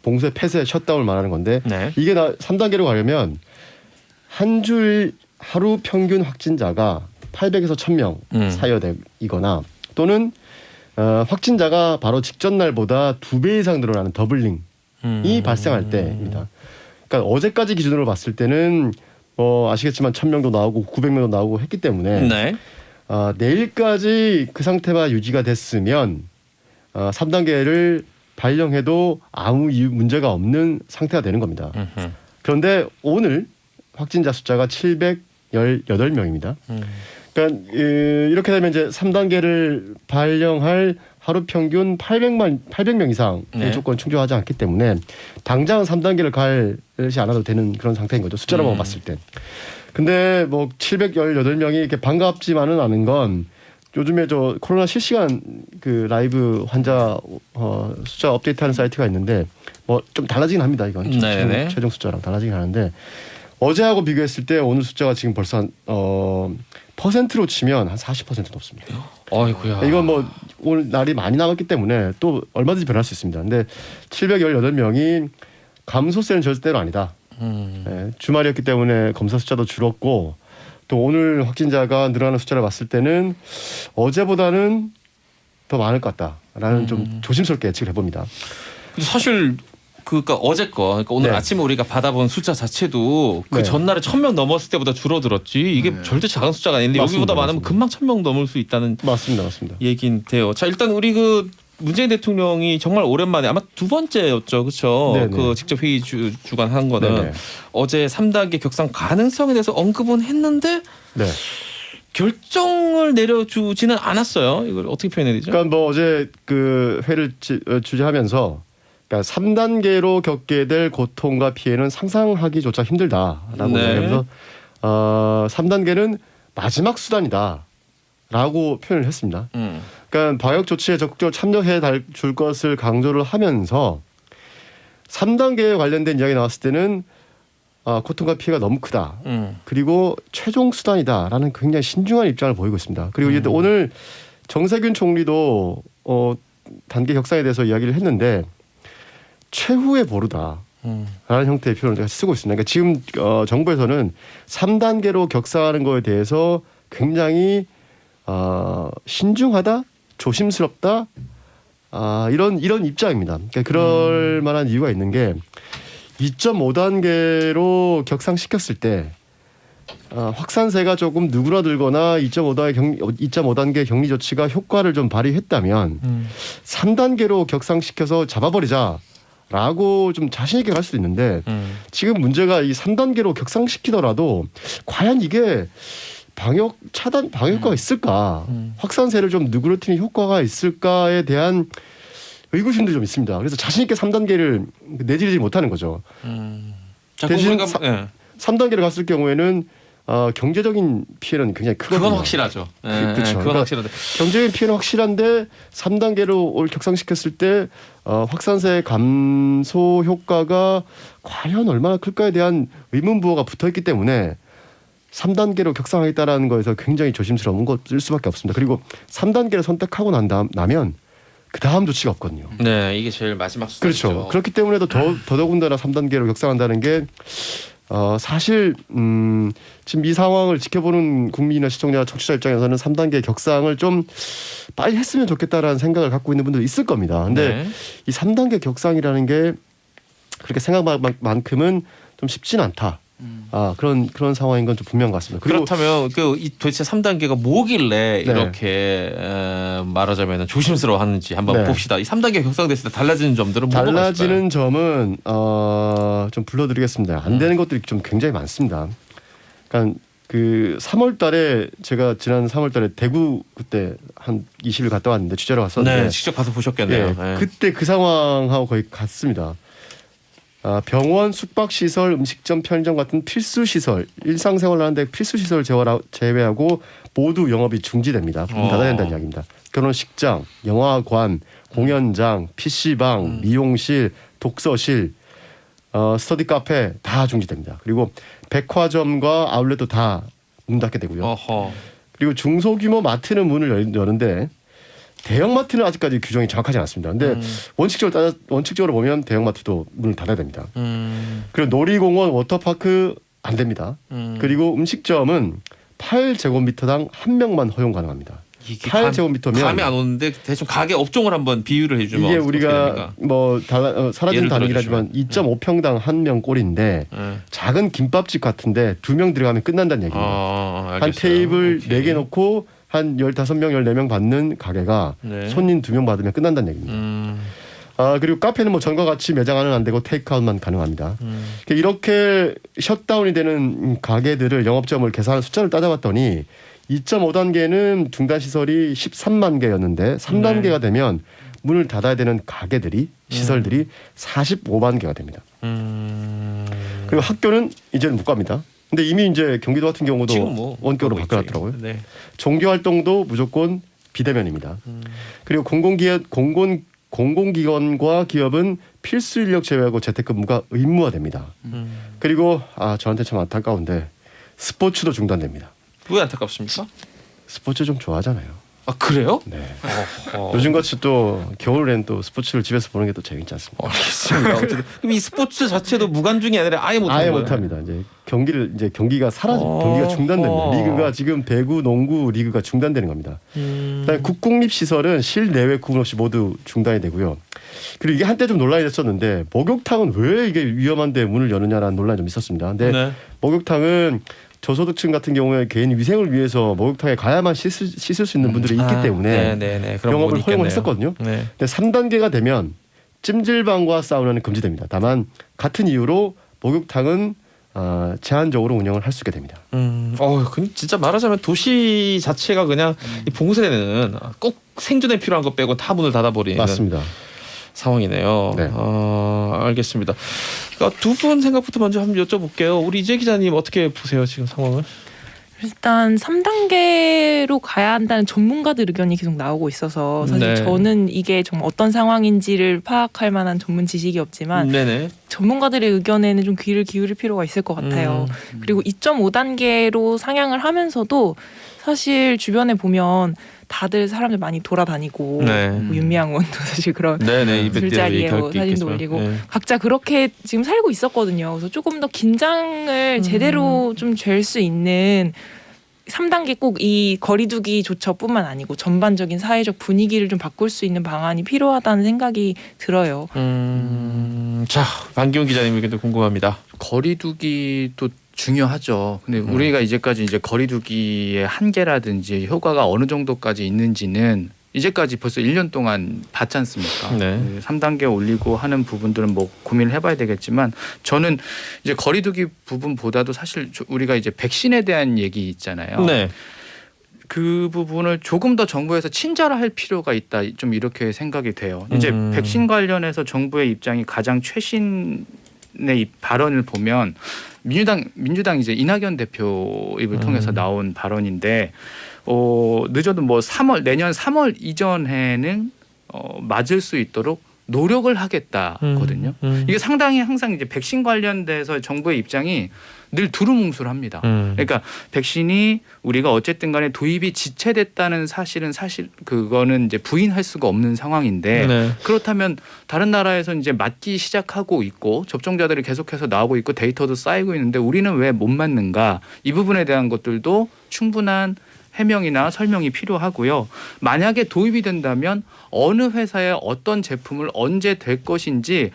봉쇄 폐쇄 셧다운을 말하는 건데 네. 이게 3단계로 가려면 한 주일 하루 평균 확진자가 800에서 1000명 사이이거나 또는 확진자가 바로 직전 날보다 2배 이상 늘어나는 더블링이 발생할 때입니다. 그러니까 어제까지 기준으로 봤을 때는 아시겠지만 1000명도 나오고 900명도 나오고 했기 때문에 네. 내일까지 그 상태가 유지가 됐으면 3단계를 발령해도 아무 문제가 없는 상태가 되는 겁니다. 그런데 오늘 확진자 숫자가 718명입니다. 그러니까 이렇게 되면 이제 3단계를 발령할 하루 평균 800명 이상의 네. 조건 충족하지 않기 때문에 당장 3단계를 갈 것이 않아도 되는 그런 상태인 거죠. 숫자로만 봤을 때. 근데 뭐 718명이 이렇게 반갑지만은 않은 건 요즘에 저 코로나 실시간 그 라이브 환자 숫자 업데이트하는 사이트가 있는데 뭐 좀 달라지긴 합니다. 이건 최종 숫자랑 달라지긴 하는데 어제하고 비교했을 때 오늘 숫자가 지금 벌써 한 퍼센트로 치면 한 40% 높습니다. 어이구야. 이건 뭐 오늘 날이 많이 남았기 때문에 또 얼마든지 변할 수 있습니다. 근데 718명이 감소세는 절대로 아니다. 네, 주말이었기 때문에 검사 숫자도 줄었고 또 오늘 확진자가 늘어나는 숫자를 봤을 때는 어제보다는 더 많을 것 같다라는 좀 조심스럽게 예측을 해봅니다. 사실 그러니까 어제 거, 그러니까 오늘 네. 아침에 우리가 받아본 숫자 자체도 그 네. 전날에 1000명 넘었을 때보다 줄어들었지. 이게 절대 작은 숫자가 아닌데 맞습니다. 여기보다 많으면 맞습니다. 금방 1000명 넘을 수 있다는 맞습니다. 얘기인데요. 자, 일단 우리 그 문재인 대통령이 정말 오랜만에 아마 두 번째였죠, 그렇죠? 네네. 그 직접 회의 주관 한 거는 네네. 어제 3단계 격상 가능성에 대해서 언급은 했는데 네. 결정을 내려주지는 않았어요. 이걸 어떻게 표현해야 되죠? 그러니까 뭐 어제 그 회를 주재하면서 그러니까 3단계로 겪게 될 고통과 피해는 상상하기조차 힘들다라고 네. 얘기하면서 3단계는 마지막 수단이다라고 표현을 했습니다. 그러니까 방역 조치에 적극적으로 참여해 줄 것을 강조를 하면서 3단계에 관련된 이야기 나왔을 때는 고통과 피해가 너무 크다. 그리고 최종 수단이다라는 굉장히 신중한 입장을 보이고 있습니다. 그리고 이제 오늘 정세균 총리도 단계 격상에 대해서 이야기를 했는데 최후의 보루다라는 형태의 표현을 쓰고 있습니다. 그러니까 지금 정부에서는 3단계로 격상하는 거에 대해서 굉장히 신중하다, 조심스럽다 이런 입장입니다. 그러니까 그럴 만한 이유가 있는 게 2.5단계로 격상시켰을 때 확산세가 조금 누그러들거나 2.5단계 격리 조치가 효과를 좀 발휘했다면 3단계로 격상시켜서 잡아버리자라고 좀 자신 있게 갈 수도 있는데 지금 문제가 이 3단계로 격상시키더라도 과연 이게 방역 효과가 있을까? 확산세를 좀 누그러뜨리는 효과가 있을까에 대한 의구심도 좀 있습니다. 그래서 자신 있게 3단계를 내지르지 못하는 거죠. 자, 대신 그럼 우리가 3단계를 갔을 경우에는 경제적인 피해는 굉장히 크거든요. 그건 확실하죠. 그렇죠. 그건 그러니까 확실한데. 경제적인 피해는 확실한데 3단계로 격상시켰을 때 확산세 감소 효과가 과연 얼마나 클까에 대한 의문부호가 붙어있기 때문에 3단계로 격상하겠다라는 거에서 굉장히 조심스러운 것일 수밖에 없습니다. 그리고 3단계를 선택하고 나면 그 다음 조치가 없거든요. 네, 이게 제일 마지막 수단이죠. 그렇죠. 그렇기 때문에 더더군다나 3단계로 격상한다는 게 사실 지금 이 상황을 지켜보는 국민이나 시청자, 청취자 입장에서는 3단계 격상을 좀 빨리 했으면 좋겠다라는 생각을 갖고 있는 분들도 있을 겁니다. 근데 네. 이 3단계 격상이라는 게 그렇게 생각한 만큼은 좀 쉽진 않다. 그런 상황인 건 좀 분명한 것 같습니다. 그리고 그렇다면 도대체 3단계가 뭐길래 네. 이렇게 말하자면 조심스러워하는지 한번 네. 봅시다. 이 3단계 격상됐을 때 달라지는 점들은 뭐가 있을까요? 달라지는 점은 좀 불러드리겠습니다. 안 되는 것들이 좀 굉장히 많습니다. 그러니까 그 3월달에 제가 지난 3월달에 대구 그때 한 20일 갔다 왔는데 취재로 갔었는데 네, 직접 가서 보셨겠네요. 예, 네. 그때 그 상황하고 거의 같습니다. 병원, 숙박시설, 음식점, 편의점 같은 필수시설, 일상생활을 하는데 필수시설 제외하고 모두 영업이 중지됩니다. 문 닫아야 된다는 이야기입니다. 결혼식장, 영화관, 공연장, PC방, 미용실, 독서실, 스터디 카페 다 중지됩니다. 그리고 백화점과 아울렛도 다 문 닫게 되고요. 어허. 그리고 중소규모 마트는 문을 여는데 대형마트는 아직까지 규정이 정확하지 않습니다. 근데 원칙적으로 보면 대형마트도 문을 닫아야 됩니다. 그리고 놀이공원, 워터파크 안 됩니다. 그리고 음식점은 8제곱미터당 한 명만 허용 가능합니다. 이게 8제곱미터면 감이 안 오는데 대충 가게 업종을 한번 비유를 해주면 이게 어떻게 우리가 됩니까? 뭐 사라진 예를 단위라지만 2.5평당 한 명 꼴인데 작은 김밥집 같은데 2명 들어가면 끝난다는 얘기입니다. 한 알겠어요. 테이블 오케이. 4개 놓고 한 15명, 14명 받는 가게가 네. 손님 2명 받으면 끝난다는 얘기입니다. 그리고 카페는 뭐 전과 같이 매장은 안 되고 테이크아웃만 가능합니다. 이렇게 셧다운이 되는 가게들을 영업점을 계산한 숫자를 따져봤더니 2.5단계는 중단 시설이 13만 개였는데 3단계가 되면 문을 닫아야 되는 가게들이 시설들이 45만 개가 됩니다. 그리고 학교는 이제는 못 갑니다. 근데 이미 이제 경기도 같은 경우도 지금 뭐 원격으로 하고 바꿔놨더라고요. 있지. 네. 종교 활동도 무조건 비대면입니다. 그리고 공공기관과 기업은 필수 인력 제외하고 재택근무가 의무화됩니다. 그리고 저한테 참 안타까운데 스포츠도 중단됩니다. 왜 안타깝습니까? 스포츠 좀 좋아하잖아요. 아 그래요? 네. 어허. 요즘같이 또 겨울엔 또 스포츠를 집에서 보는 게 또 재밌지 않습니까? 알겠습니다. 어쨌든 그럼 이 스포츠 자체도 무관중이 아니라 아예 못하는 아예 거예요? 못합니다. 이제 경기가 경기가 중단됩니다. 리그가 지금 대구 농구 리그가 중단되는 겁니다. 그다음에 국공립 시설은 실내외 구분 없이 모두 중단이 되고요. 그리고 이게 한때 좀 논란이 됐었는데 목욕탕은 왜 이게 위험한데 문을 여느냐라는 논란이 좀 있었습니다. 근데 네. 목욕탕은 저소득층 같은 경우에 개인 위생을 위해서 목욕탕에 가야만 씻을 수 있는 분들이 있기 때문에 네네네. 그런 영업을 부분이 허용을 있겠네요. 했었거든요. 네. 근데 3단계가 되면 찜질방과 사우나는 금지됩니다. 다만 같은 이유로 목욕탕은 제한적으로 운영을 할 수 있게 됩니다. 그럼 진짜 말하자면 도시 자체가 그냥 이 봉쇄는 꼭 생존에 필요한 것 빼고 다 문을 닫아버리는 맞습니다. 상황이네요. 네. 알겠습니다. 그러니까 두 분 생각부터 먼저 한번 여쭤볼게요. 우리 이재 기자님 어떻게 보세요 지금 상황을? 일단 3단계로 가야 한다는 전문가들 의견이 계속 나오고 있어서 사실 네. 저는 이게 좀 어떤 상황인지를 파악할 만한 전문 지식이 없지만 네네. 전문가들의 의견에는 좀 귀를 기울일 필요가 있을 것 같아요. 그리고 2.5단계로 상향을 하면서도 사실 주변에 보면 다들 사람들 많이 돌아다니고 네. 뭐 윤미향 의원도 사실 그런 네네. 술자리에 뭐 사진도 올리고 각자 그렇게 지금 살고 있었거든요. 그래서 조금 더 긴장을 제대로 좀 잴 수 있는 3단계 꼭 이 거리두기 조처뿐만 아니고 전반적인 사회적 분위기를 좀 바꿀 수 있는 방안이 필요하다는 생각이 들어요. 자, 반기훈 기자님 의견도 궁금합니다. 거리두기도 중요하죠. 근데 우리가 이제까지 이제 거리두기의 한계라든지 효과가 어느 정도까지 있는지는 이제까지 벌써 1년 동안 봤지 않습니까? 네. 3단계 올리고 하는 부분들은 뭐 고민을 해봐야 되겠지만 저는 이제 거리두기 부분보다도 사실 우리가 이제 백신에 대한 얘기 있잖아요. 네. 그 부분을 조금 더 정부에서 친절할 필요가 있다. 좀 이렇게 생각이 돼요. 이제 백신 관련해서 정부의 입장이 가장 최신의 이 발언을 보면 민주당 이제 이낙연 대표 입을 통해서 나온 발언인데 늦어도 뭐 내년 3월 이전에는 맞을 수 있도록 노력을 하겠다거든요. 이게 상당히 항상 이제 백신 관련돼서 정부의 입장이 늘 두루뭉술합니다. 그러니까 백신이 우리가 어쨌든 간에 도입이 지체됐다는 사실 그거는 이제 부인할 수가 없는 상황인데 네. 그렇다면 다른 나라에서 이제 맞기 시작하고 있고 접종자들이 계속해서 나오고 있고 데이터도 쌓이고 있는데 우리는 왜 못 맞는가? 이 부분에 대한 것들도 충분한 해명이나 설명이 필요하고요. 만약에 도입이 된다면 어느 회사에 어떤 제품을 언제 될 것인지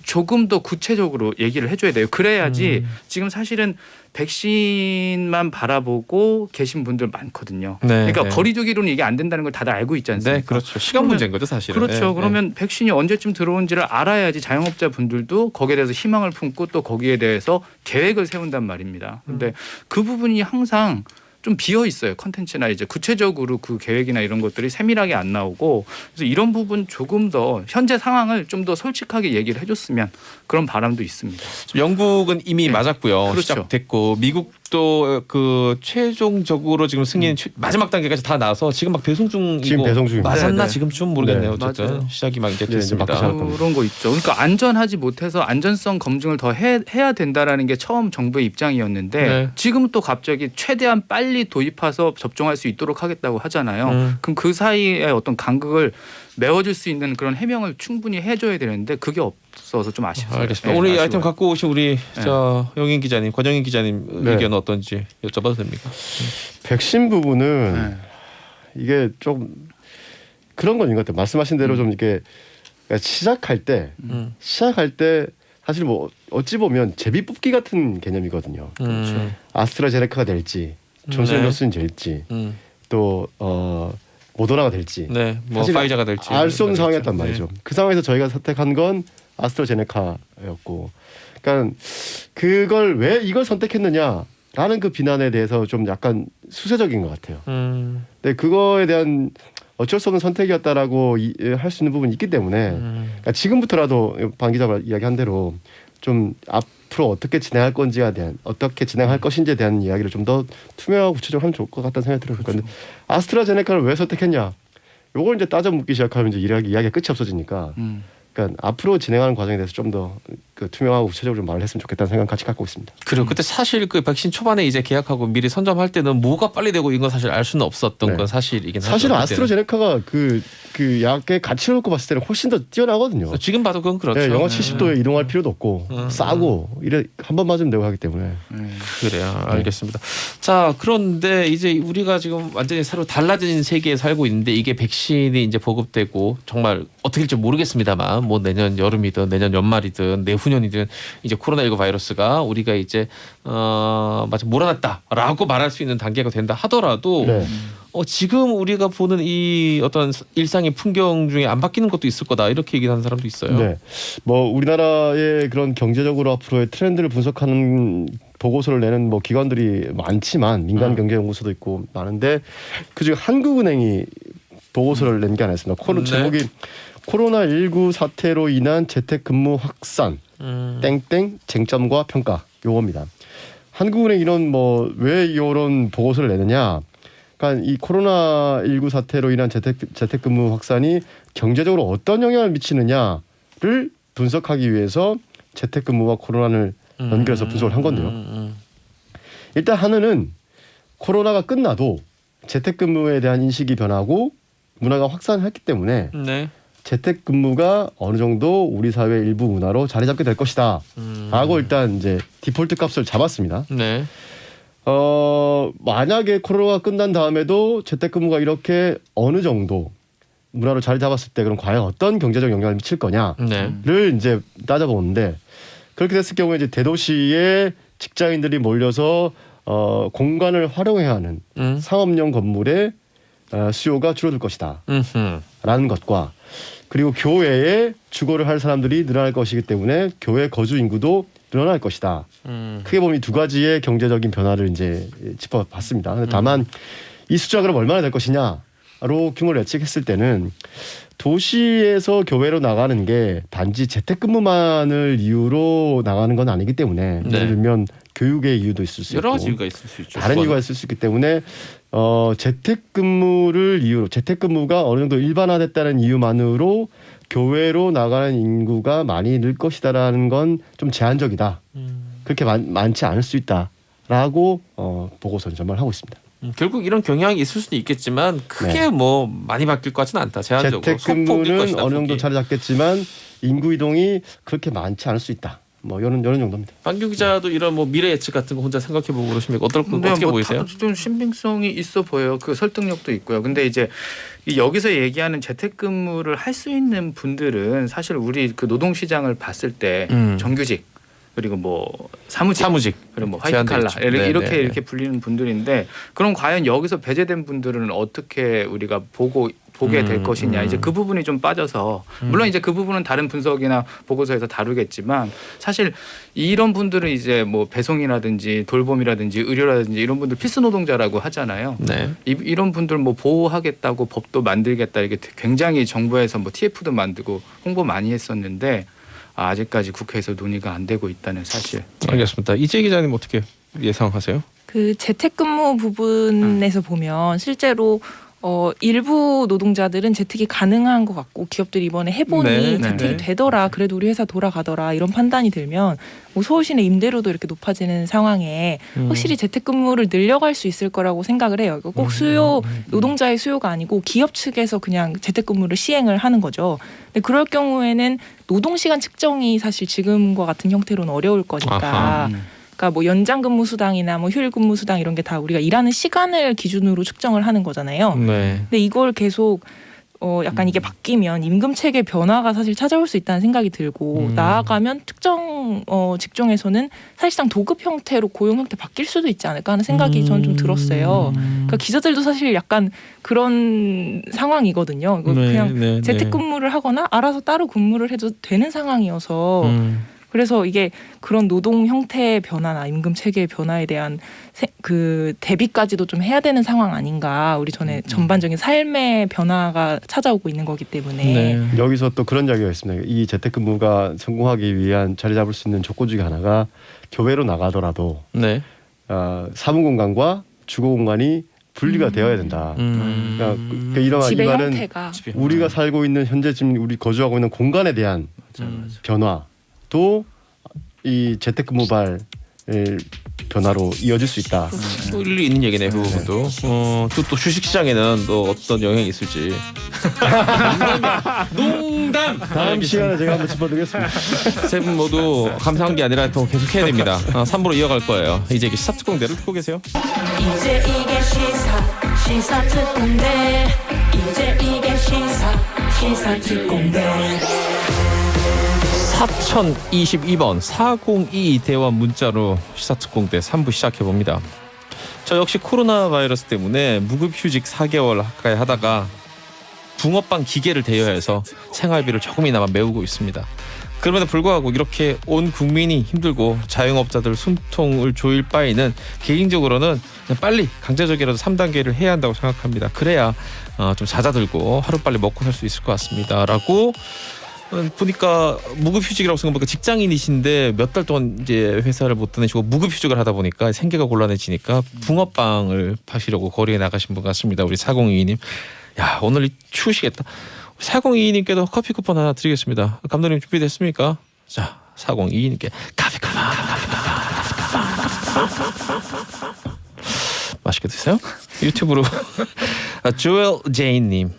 조금 더 구체적으로 얘기를 해줘야 돼요. 그래야지 지금 사실은 백신만 바라보고 계신 분들 많거든요. 네, 그러니까 네. 거리두기로는 이게 안 된다는 걸 다들 알고 있지 않습니까? 네, 그렇죠. 시간 문제인 거죠, 사실은. 그렇죠. 네, 그러면 백신이 언제쯤 들어온지를 알아야지 자영업자 분들도 거기에 대해서 희망을 품고 또 거기에 대해서 계획을 세운단 말입니다. 근데 그 부분이 항상 좀 비어 있어요. 컨텐츠나 이제 구체적으로 그 계획이나 이런 것들이 세밀하게 안 나오고 그래서 이런 부분 조금 더 현재 상황을 좀 더 솔직하게 얘기를 해줬으면 그런 바람도 있습니다. 지금 영국은 이미 맞았고요. 그렇죠. 시작됐고 미국도 그 최종적으로 지금 승인 마지막 단계까지 다 나서 지금 막 배송 중이고 지금 배송 중입니다. 맞았나 네, 네. 지금쯤 모르겠네요. 네, 어쨌든 맞아요. 시작이 막 이제 네, 이제 됐습니다. 막 시작할 겁니다. 그런 거 있죠. 그러니까 안전하지 못해서 안전성 검증을 더 해야 된다라는 게 처음 정부의 입장이었는데 네. 지금은 또 갑자기 최대한 빨리 도입해서 접종할 수 있도록 하겠다고 하잖아요. 그럼 그 사이에 어떤 간극을 메워줄 수 있는 그런 해명을 충분히 해줘야 되는데 그게 없어서 좀 아쉽습니다. 알겠습니다. 네, 오늘 이 아쉬워요. 아이템 갖고 오신 우리 네. 영인 기자님, 권영인 기자님 네. 의견 어떤지 여쭤봐도 됩니까? 백신 부분은 네. 이게 좀 그런 건 있는 것 같아요. 말씀하신 대로 좀 이게 그러니까 시작할 때 사실 뭐 어찌 보면 제비 뽑기 같은 개념이거든요. 아스트라제네카가 될지 존슨앤존슨이 될지 또 모더나가 될지 네, 뭐 사실 파이자가 될지 알 수 없는 상황이었단 네. 말이죠. 그 상황에서 저희가 선택한 건 아스트라제네카였고, 그러니까 그걸 왜 이걸 선택했느냐라는 그 비난에 대해서 좀 약간 수세적인 것 같아요. 근데 그거에 대한 어쩔 수 없는 선택이었다라고 할 수 있는 부분이 있기 때문에 그러니까 지금부터라도 방 기자가 이야기한 대로 좀 앞으로 어떻게 진행할 건지에 대한 어떻게 진행할 것인지에 대한 이야기를 좀 더 투명하고 구체적으로 하면 좋을 것 같다는 생각이 들어요. 그런데 아스트라제네카를 왜 선택했냐? 요걸 이제 따져 묻기 시작하면 이제 이야기가 끝이 없어지니까. 그러니까 앞으로 진행하는 과정에 대해서 좀 더 그 투명하고 구체적으로 좀 말을 했으면 좋겠다는 생각 같이 갖고 있습니다. 그리고 그때 사실 그 백신 초반에 이제 계약하고 미리 선점할 때는 뭐가 빨리 되고 이건 사실 알 수는 없었던 네. 건 사실이긴 하죠. 사실은 그때는. 아스트라제네카가 그 약의 가치를 놓고 봤을 때는 훨씬 더 뛰어나거든요. 지금 봐도 그건 그렇죠. 네, 영하 70도에 이동할 필요도 없고 싸고 이래 한 번 맞으면 되고 하기 때문에. 그래요. 알겠습니다. 자, 그런데 이제 우리가 지금 완전히 새로 달라진 세계에 살고 있는데 이게 백신이 이제 보급되고 정말 어떻게 될지 모르겠습니다만 뭐 내년 여름이든 내년 연말이든 내후년이든 이제 코로나19 바이러스가 우리가 이제 마치 몰아났다라고 말할 수 있는 단계가 된다 하더라도 네. 지금 우리가 보는 이 어떤 일상의 풍경 중에 안 바뀌는 것도 있을 거다 이렇게 얘기하는 사람도 있어요. 네. 뭐 우리나라의 그런 경제적으로 앞으로의 트렌드를 분석하는 보고서를 내는 뭐 기관들이 많지만 민간 경제연구소도 있고 많은데 그중 한국은행이 보고서를 낸 게 하나 있습니다. 네. 제목이 코로나19 사태로 인한 재택근무 확산 땡땡 쟁점과 평가 요겁니다. 한국은행 이런 뭐 왜 이런 보고서를 내느냐? 그러니까 이 코로나19 사태로 인한 재택근무 확산이 경제적으로 어떤 영향을 미치느냐를 분석하기 위해서 재택근무와 코로나를 연결해서 분석을 한 건데요. 일단 하나는 코로나가 끝나도 재택근무에 대한 인식이 변하고 문화가 확산했기 때문에 네. 재택근무가 어느 정도 우리 사회 일부 문화로 자리 잡게 될 것이다. 라고 일단 이제 디폴트 값을 잡았습니다. 네. 만약에 코로나가 끝난 다음에도 재택근무가 이렇게 어느 정도 문화로 자리 잡았을 때 그럼 과연 어떤 경제적 영향을 미칠 거냐를 네. 이제 따져보는데 그렇게 됐을 경우에 이제 대도시에 직장인들이 몰려서 공간을 활용해야 하는 상업용 건물의 수요가 줄어들 것이다. 라는 것과 그리고 교외에 주거를 할 사람들이 늘어날 것이기 때문에 교외 거주 인구도 늘어날 것이다. 크게 보면 이 두 가지의 경제적인 변화를 이제 짚어봤습니다. 근데 다만 이 숫자가 그럼 얼마나 될 것이냐로 규모를 예측했을 때는 도시에서 교외로 나가는 게 단지 재택근무만을 이유로 나가는 건 아니기 때문에 네. 예를 들면 교육의 이유도 있을 수 있고 여러 가지 이유가 있을 수 있죠. 다른 이유가 있을 수 있기 때문에 재택근무를 이유로 재택근무가 어느 정도 일반화됐다는 이유만으로 교외로 나가는 인구가 많이 늘 것이다라는 건 좀 제한적이다. 그렇게 많지 않을 수 있다라고 보고서는 전망을 하고 있습니다. 결국 이런 경향이 있을 수도 있겠지만 크게 뭐 많이 바뀔 것 같지는 않다. 제한적으로 소폭일 재택근무는 것이다, 어느 정도 폭이. 자리 잡겠지만 인구 이동이 그렇게 많지 않을 수 있다. 뭐 이런 정도입니다. 박규 기자도 이런 뭐 미래 예측 같은 거 혼자 생각해보고 그러십니까? 어떻게 보이세요? 좀 신빙성이 있어 보여요. 그 설득력도 있고요. 근데 이제 여기서 얘기하는 재택근무를 할 수 있는 분들은 사실 우리 그 노동시장을 봤을 때 정규직 그리고 뭐 사무직 그리고 뭐 화이트 칼라 이렇게 불리는 분들인데 그럼 과연 여기서 배제된 분들은 어떻게 우리가 보게 될 것이냐 이제 그 부분이 좀 빠져서 물론 이제 그 부분은 다른 분석이나 보고서에서 다루겠지만 사실 이런 분들은 이제 뭐 배송이라든지 돌봄이라든지 의료라든지 이런 분들 필수 노동자라고 하잖아요. 네. 이런 분들 뭐 보호하겠다고 법도 만들겠다 이게 굉장히 정부에서 뭐 TF도 만들고 홍보 많이 했었는데 아직까지 국회에서 논의가 안 되고 있다는 사실. 알겠습니다. 이재 기자님 어떻게 예상하세요? 그 재택근무 부분에서 보면 실제로 일부 노동자들은 재택이 가능한 것 같고 기업들이 이번에 해보니 네, 재택이 네. 되더라. 그래도 우리 회사 돌아가더라. 이런 판단이 들면 뭐 서울 시내 임대료도 이렇게 높아지는 상황에 확실히 재택근무를 늘려갈 수 있을 거라고 생각을 해요. 이거 꼭 노동자의 수요가 아니고 기업 측에서 그냥 재택근무를 시행을 하는 거죠. 근데 그럴 경우에는 노동시간 측정이 사실 지금과 같은 형태로는 어려울 거니까. 아하. 그러니까 뭐 연장 근무 수당이나 뭐 휴일 근무 수당 이런 게 다 우리가 일하는 시간을 기준으로 측정을 하는 거잖아요. 네. 근데 이걸 계속 약간 이게 바뀌면 임금 체계 변화가 사실 찾아올 수 있다는 생각이 들고 나아가면 특정 직종에서는 사실상 도급 형태로 고용 형태 바뀔 수도 있지 않을까 하는 생각이 저는 좀 들었어요. 그러니까 기자들도 사실 약간 그런 상황이거든요. 이거 그냥 재택근무를 하거나 알아서 따로 근무를 해도 되는 상황이어서 그래서 이게 그런 노동 형태의 변화나 임금 체계의 변화에 대한 그 대비까지도 좀 해야 되는 상황 아닌가. 우리 전반적인 삶의 변화가 찾아오고 있는 거기 때문에. 네. 여기서 또 그런 이야기가 있습니다. 이 재택근무가 성공하기 위한 자리 잡을 수 있는 조건 중에 하나가 교외로 나가더라도 네. 사무 공간과 주거 공간이 분리가 되어야 된다. 그러니까 이런 집의 이 말은 형태가. 우리가 살고 있는 현재 지금 우리 거주하고 있는 공간에 대한 변화도 이 재택근무발 변화로 이어질 수 있다. 또 일리 있는 얘기네 그 부분도. 또 주식 시장에는 또 어떤 영향이 있을지. 농담. 다음 시간에 제가 한번 짚어드리겠습니다. 세 분 모두 감사한 게 아니라 더 계속해야 됩니다. 3부로 이어갈 거예요. 이제 시사특공대를 듣고 계세요. 이제 이게 시사특공대 이제 이게 시사특공대 4022번 402 대원 문자로 시사특공대 3부 시작해봅니다. 저 역시 코로나 바이러스 때문에 무급휴직 4개월 가까이 하다가 붕어빵 기계를 대여해서 생활비를 조금이나마 메우고 있습니다. 그럼에도 불구하고 이렇게 온 국민이 힘들고 자영업자들 숨통을 조일 바에는 개인적으로는 그냥 빨리 강제적이라도 3단계를 해야 한다고 생각합니다. 그래야 좀 잦아들고 하루빨리 먹고 살 수 있을 것 같습니다. 라고 보니까 무급휴직이라고 생각해보니까 직장인이신데 몇 달 동안 이제 회사를 못 다니시고 무급휴직을 하다 보니까 생계가 곤란해지니까 붕어빵을 파시려고 거리에 나가신 분 같습니다. 우리 4022님. 야 오늘 추우시겠다. 4022님께도 커피 쿠폰 하나 드리겠습니다. 감독님 준비됐습니까? 자 4022님께 커피 쿠폰. 맛있게 드세요. 유튜브로 조엘 제인님,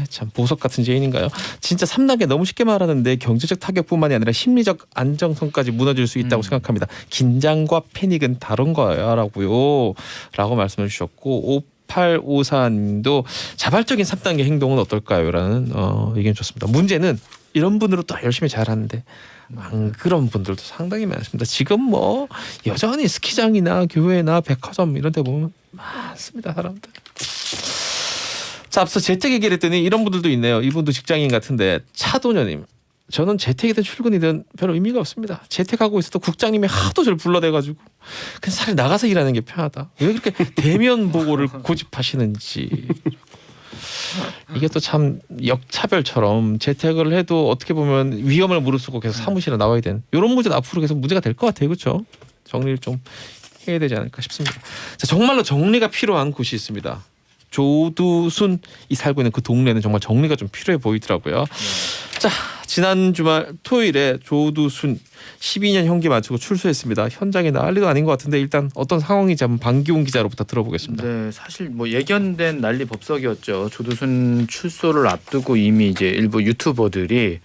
참 보석 같은 제인인가요? 진짜 3단계 너무 쉽게 말하는데 경제적 타격뿐만이 아니라 심리적 안정성까지 무너질 수 있다고 생각합니다. 긴장과 패닉은 다른 거야라고요. 라고 말씀해 주셨고 5854님도 자발적인 3단계 행동은 어떨까요?라는 의견 좋습니다. 문제는 이런 분들은 또 열심히 잘하는데 안 그런 분들도 상당히 많습니다. 지금 뭐 여전히 스키장이나 교회나 백화점 이런 데 보면 많습니다. 사람들. 자 앞서 재택 얘기를 했더니 이런 분들도 있네요. 이분도 직장인 같은데 차도녀님. 저는 재택이든 출근이든 별 의미가 없습니다. 재택하고 있어도 국장님이 하도 저를 불러대가지고 그냥 차라리 나가서 일하는 게 편하다. 왜 그렇게 대면 보고를 고집하시는지. 이게 또 참 역차별처럼 재택을 해도 어떻게 보면 위험을 무릅쓰고 계속 사무실에 나와야 되는 이런 문제는 앞으로 계속 문제가 될 것 같아요. 그렇죠? 정리를 좀 해야 되지 않을까 싶습니다. 자, 정말로 정리가 필요한 곳이 있습니다. 조두순이 살고 있는 그 동네는 정말 정리가 좀 필요해 보이더라고요. 자, 지난 주말 토요일에 조두순 12년 형기 마치고 출소했습니다. 현장에 난리도 아닌 것 같은데 일단 어떤 상황인지 한번 방기훈 기자로부터 들어보겠습니다. 네, 사실 뭐 예견된 난리 법석이었죠. 조두순 출소를 앞두고 이미 이제 일부 유튜버들이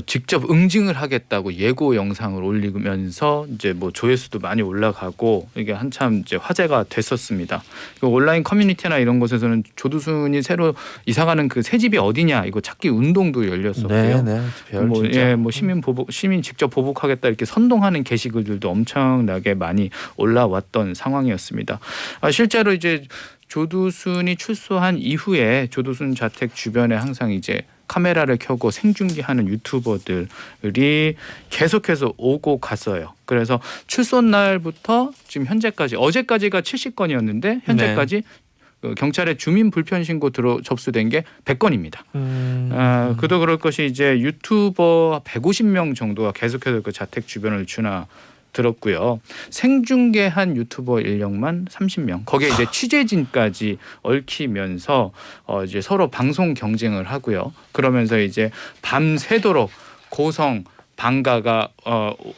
직접 응징을 하겠다고 예고 영상을 올리면서 이제 뭐 조회수도 많이 올라가고 이게 한참 이제 화제가 됐었습니다. 그 온라인 커뮤니티나 이런 곳에서는 조두순이 새로 이사가는 그 새 집이 어디냐 이거 찾기 운동도 열렸었고요. 뭐 시민 직접 보복하겠다 이렇게 선동하는 게시글들도 엄청나게 많이 올라왔던 상황이었습니다. 실제로 이제 조두순이 출소한 이후에 조두순 자택 주변에 항상 이제 카메라를 켜고 생중계하는 유튜버들이 계속해서 오고 갔어요. 그래서 출소 날부터 지금 현재까지 어제까지가 70건이었는데 현재까지 경찰에 주민 불편 신고 접수된 게 100건입니다. 그도 그럴 것이 이제 유튜버 150명 정도가 계속해서 그 자택 주변을 들었고요. 생중계한 유튜버 인력만 30명. 거기에 이제 취재진까지 얽히면서 이제 서로 방송 경쟁을 하고요. 그러면서 이제 밤새도록 고성 방가가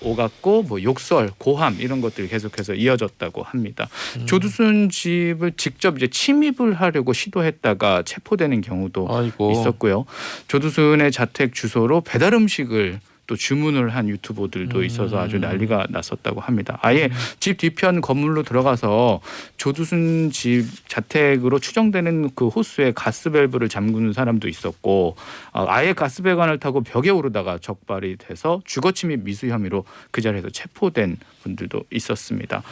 오갔고 뭐 욕설, 고함 이런 것들이 계속해서 이어졌다고 합니다. 조두순 집을 직접 이제 침입을 하려고 시도했다가 체포되는 경우도 있었고요. 조두순의 자택 주소로 배달 음식을 또 주문을 한 유튜버들도 있어서 아주 난리가 났었다고 합니다. 아예 집 뒤편 건물로 들어가서 조두순 집 자택으로 추정되는 그 호수에 가스밸브를 잠그는 사람도 있었고 아예 가스배관을 타고 벽에 오르다가 적발이 돼서 주거침입 미수 혐의로 그 자리에서 체포된 분들도 있었습니다.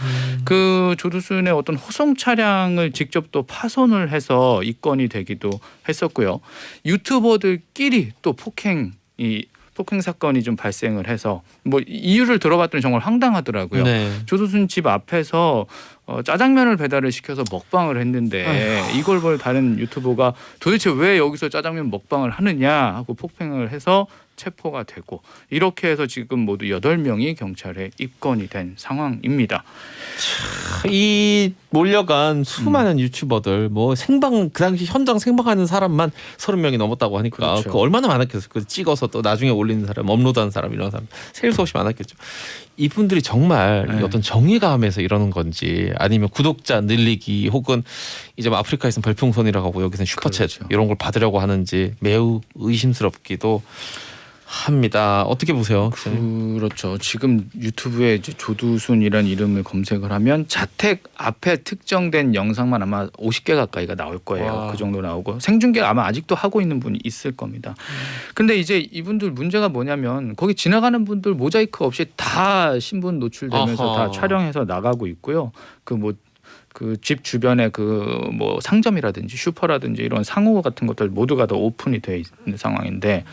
그 조두순의 어떤 호송 차량을 직접 또 파손을 해서 입건이 되기도 했었고요. 유튜버들끼리 또 폭행 사건이 좀 발생을 해서 뭐 이유를 들어봤더니 정말 황당하더라고요. 조두순 집 앞에서 짜장면을 배달을 시켜서 먹방을 했는데 이걸 볼 다른 유튜버가 도대체 왜 여기서 짜장면 먹방을 하느냐 하고 폭행을 해서 체포가 되고 이렇게 해서 지금 모두 8명이 경찰에 입건이 된 상황입니다. 이 몰려간 수많은 유튜버들 뭐 생방 그 당시 현장 생방하는 사람만 30명이 넘었다고 하니까 그렇죠. 그 얼마나 많았겠어요. 그 찍어서 또 나중에 올리는 사람, 업로드하는 사람 이런 사람 셀 수 없이 많았겠죠. 이분들이 정말 이 어떤 정의감에서 이러는 건지 아니면 구독자 늘리기 혹은 이제 뭐 아프리카에서는 별풍선이라고 하고 여기서는 슈퍼챗 이런 걸 받으려고 하는지 매우 의심스럽기도 합니다. 어떻게 보세요? 그렇죠. 지금 유튜브에 이제 조두순이라는 이름을 검색을 하면 자택 앞에 특정된 영상만 아마 50개 가까이가 나올 거예요. 그 정도 나오고 생중계 아마 아직도 하고 있는 분이 있을 겁니다. 근데 이제 이분들 문제가 뭐냐면 거기 지나가는 분들 모자이크 없이 다 신분 노출되면서 다 촬영해서 나가고 있고요. 그 집 주변에 그 뭐 상점이라든지 슈퍼라든지 이런 상호 같은 것들 모두가 다 오픈이 돼 있는 상황인데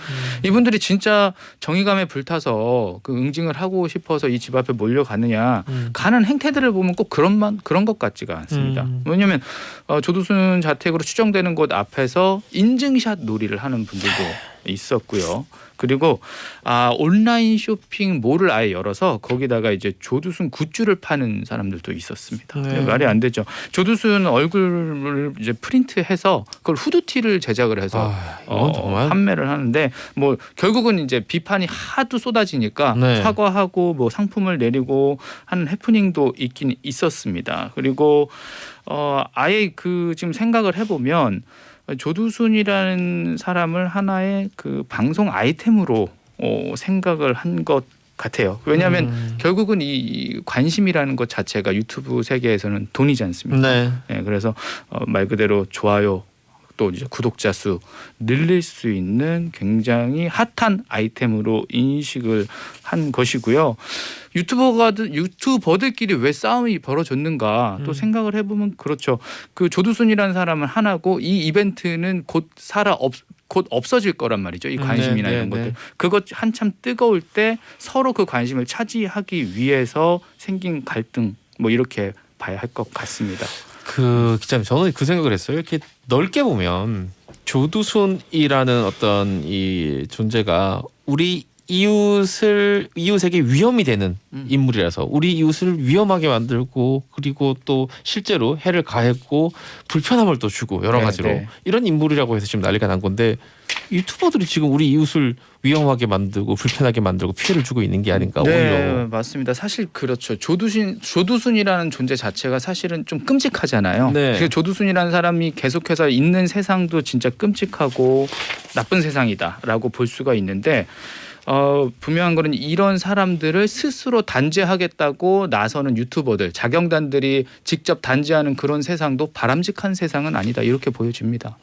이분들이 진짜 정의감에 불타서 그 응징을 하고 싶어서 이 집 앞에 몰려가느냐 가는 행태들을 보면 꼭 그런 것 같지가 않습니다. 왜냐하면 조두순 자택으로 추정되는 곳 앞에서 인증샷 놀이를 하는 분들도 있었고요. 그리고 온라인 쇼핑몰을 아예 열어서 거기다가 이제 조두순 굿즈를 파는 사람들도 있었습니다. 말이 안 되죠. 조두순 얼굴을 이제 프린트해서 그걸 후드티를 제작을 해서 정말? 판매를 하는데 뭐 결국은 이제 비판이 하도 쏟아지니까 사과하고 뭐 상품을 내리고 하는 해프닝도 있긴 있었습니다. 그리고 아예 그 지금 생각을 해보면 조두순이라는 사람을 하나의 그 방송 아이템으로 생각을 한 것 같아요. 왜냐하면 결국은 이 관심이라는 것 자체가 유튜브 세계에서는 돈이지 않습니까? 그래서 말 그대로 좋아요 또 이제 구독자 수 늘릴 수 있는 굉장히 핫한 아이템으로 인식을 한 것이고요. 유튜버들끼리 왜 싸움이 벌어졌는가 또 생각을 해보면 그렇죠. 그 조두순이라는 사람은 하나고 이 이벤트는 곧 없어질 거란 말이죠. 이 관심이나 이런 것들. 그것 한참 뜨거울 때 서로 그 관심을 차지하기 위해서 생긴 갈등 뭐 이렇게 봐야 할 것 같습니다. 기자님 저는 그 생각을 했어요. 이렇게 넓게 보면 조두순이라는 어떤 이 존재가 우리 이웃에게 위험이 되는 인물이라서 우리 이웃을 위험하게 만들고 그리고 또 실제로 해를 가했고 불편함을 또 주고 여러 가지로 이런 인물이라고 해서 지금 난리가 난 건데 유튜버들이 지금 우리 이웃을 위험하게 만들고 불편하게 만들고 피해를 주고 있는 게 아닌가 오히려. 맞습니다. 사실 그렇죠. 조두순이라는 존재 자체가 사실은 좀 끔찍하잖아요. 그래서 조두순이라는 사람이 계속해서 있는 세상도 진짜 끔찍하고 나쁜 세상이다라고 볼 수가 있는데 분명한 거는 이런 사람들을 스스로 단죄하겠다고 나서는 유튜버들, 자경단들이 직접 단죄하는 그런 세상도 바람직한 세상은 아니다 이렇게 보여집니다.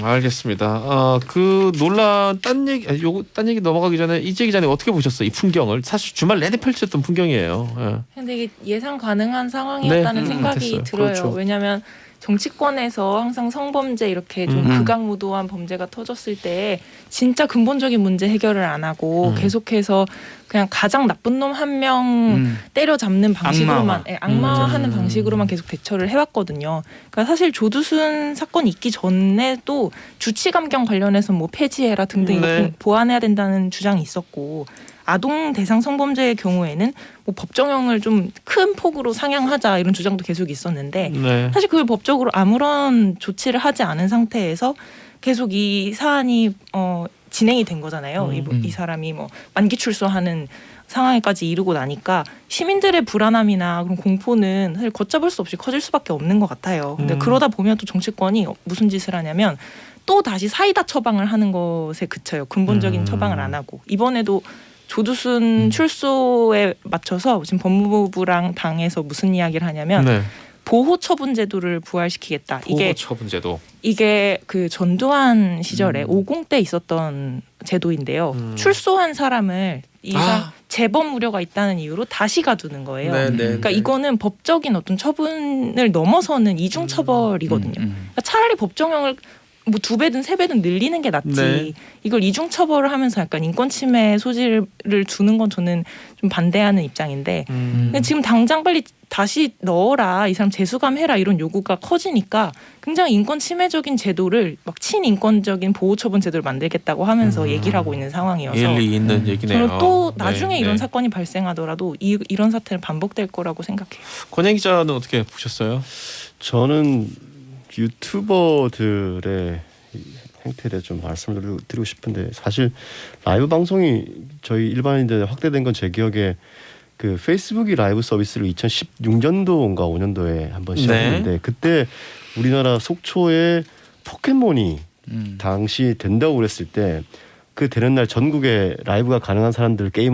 알겠습니다. 그 논란 딴 얘기 넘어가기 전에 이제 기자님 어떻게 보셨어요? 이 풍경을 사실 주말 내내 펼쳤던 풍경이에요. 예. 근데 이게 예상 가능한 상황이었다는 네, 생각이 됐어요. 들어요. 그렇죠. 왜냐하면 정치권에서 항상 성범죄 이렇게 좀 극악무도한 범죄가 터졌을 때 진짜 근본적인 문제 해결을 안 하고 계속해서 그냥 가장 나쁜 놈 한 명 때려잡는 방식으로만 악마화하는 방식으로만 계속 대처를 해왔거든요. 그러니까 사실 조두순 사건이 있기 전에도 주치감경 관련해서 뭐 폐지해라 등등 네. 이거 보완해야 된다는 주장이 있었고 아동 대상 성범죄의 경우에는 뭐 법정형을 좀 큰 폭으로 상향하자 이런 주장도 계속 있었는데 네. 사실 그 법적으로 아무런 조치를 하지 않은 상태에서 계속 이 사안이 진행이 된 거잖아요. 이 사람이 뭐 만기 출소하는 상황에까지 이르고 나니까 시민들의 불안함이나 그런 공포는 사실 걷잡을 수 없이 커질 수밖에 없는 것 같아요. 근데 그러다 보면 또 정치권이 무슨 짓을 하냐면 또 다시 사이다 처방을 하는 것에 그쳐요. 근본적인 처방을 안 하고 이번에도 조두순 출소에 맞춰서 지금 법무부랑 당에서 무슨 이야기를 하냐면 네. 보호 처분 제도를 부활시키겠다. 보호 처분제도. 이게 그 전두환 시절에 50 때 있었던 제도인데요. 출소한 사람을 재범 우려가 있다는 이유로 다시 가두는 거예요. 네, 네, 그러니까 네. 이거는 법적인 어떤 처분을 넘어서는 이중 처벌이거든요. 그러니까 차라리 법정형을 뭐 2배든 3배든 늘리는 게 낫지. 네. 이걸 이중 처벌을 하면서 약간 인권 침해 소지를 두는 건 저는 좀 반대하는 입장인데 근데 지금 당장 빨리 다시 넣어라. 이 사람 재수감해라. 이런 요구가 커지니까 굉장히 인권 침해적인 제도를 막 친인권적인 보호처분 제도를 만들겠다고 하면서 얘기를 하고 있는 상황이어서 일리 있는 얘기네요. 저는 또 나중에 네, 이런 네. 사건이 발생하더라도 이런 사태는 반복될 거라고 생각해요. 권영 기자는 어떻게 보셨어요? 저는 유튜버들의 행태에 대해 좀 말씀을 드리고 싶은데 사실 라이브 방송이 저희 일반인들 확대된 건 제 기억에 그 페이스북이 라이브 서비스를 2016년도인가 5년도에 한번 시작했는데 그때 우리나라 속초에 포켓몬이 당시 된다고 그랬을 때 그 되는 날 전국에 라이브가 가능한 사람들 게임